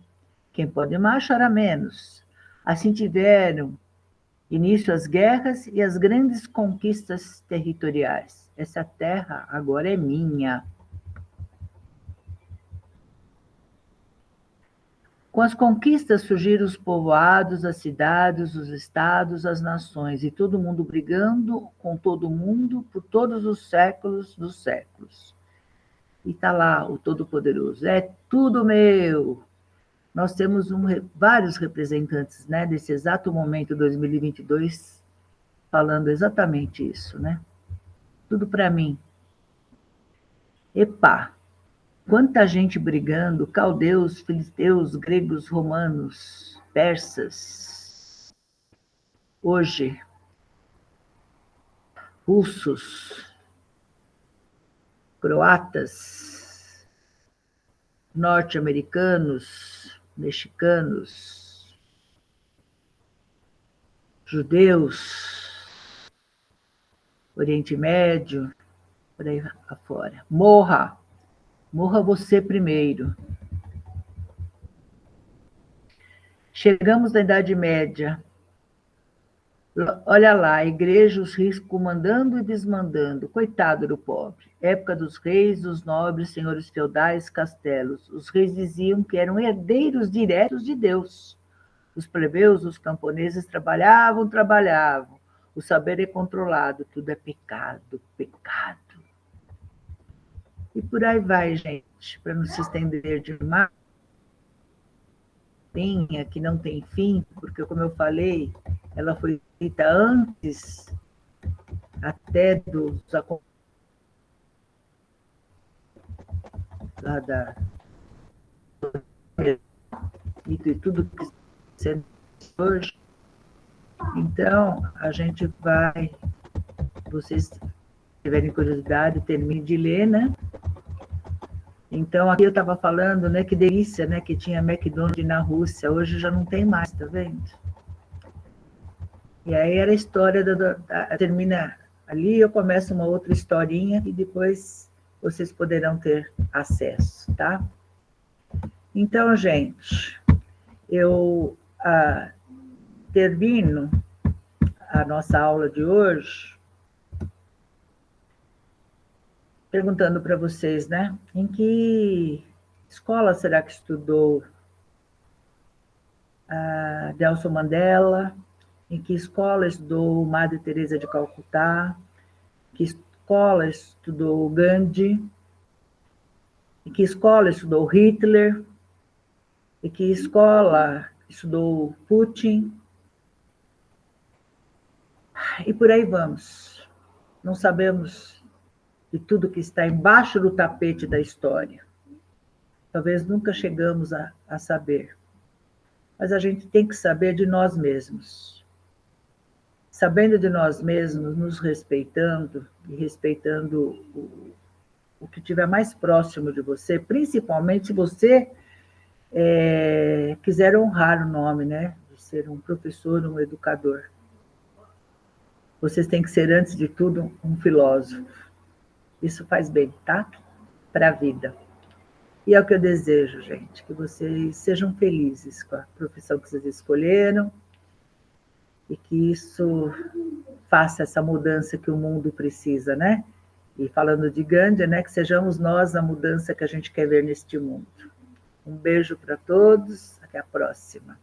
Quem pode mais chora menos. Assim tiveram início as guerras e as grandes conquistas territoriais. Essa terra agora é minha. Com as conquistas surgiram os povoados, as cidades, os estados, as nações, e todo mundo brigando com todo mundo por todos os séculos dos séculos. E está lá o Todo-Poderoso. É tudo meu. Nós temos vários representantes, né, desse exato momento, 2022, falando exatamente isso, né? Tudo para mim. Epá, quanta gente brigando, caldeus, filisteus, gregos, romanos, persas, hoje, russos, croatas, norte-americanos, mexicanos, judeus, Oriente Médio, por aí afora. Morra! Morra você primeiro. Chegamos na Idade Média. Olha lá, a igreja, os reis comandando e desmandando. Coitado do pobre. Época dos reis, dos nobres, senhores feudais, castelos. Os reis diziam que eram herdeiros diretos de Deus. Os plebeus, os camponeses trabalhavam, trabalhavam. O saber é controlado. Tudo é pecado, pecado. E por aí vai, gente, para não se estender demais. Que não tem fim, porque, como eu falei, ela foi feita antes até dos lá da e tudo que você hoje. Então, a gente vai, vocês tiverem curiosidade, termine de ler, né? Então, aqui eu estava falando, né, que delícia, né, que tinha McDonald's na Rússia, hoje já não tem mais, tá vendo? E aí era a história, termina ali, eu começo uma outra historinha e depois vocês poderão ter acesso, tá? Então, gente, eu termino a nossa aula de hoje perguntando para vocês, né? Em que escola será que estudou Nelson Mandela? Em que escola estudou Madre Teresa de Calcutá? Em que escola estudou Gandhi? Em que escola estudou Hitler? Em que escola estudou Putin? E por aí vamos. Não sabemos de tudo que está embaixo do tapete da história. Talvez nunca chegamos a saber. Mas a gente tem que saber de nós mesmos. Sabendo de nós mesmos, nos respeitando e respeitando o que estiver mais próximo de você, principalmente se você quiser honrar o nome, né? De ser um professor, um educador. Vocês têm que ser, antes de tudo, um filósofo. Isso faz bem, tá? Para a vida. E é o que eu desejo, gente, que vocês sejam felizes com a profissão que vocês escolheram e que isso faça essa mudança que o mundo precisa, né? E falando de Gandhi, né, que sejamos nós a mudança que a gente quer ver neste mundo. Um beijo para todos, até a próxima.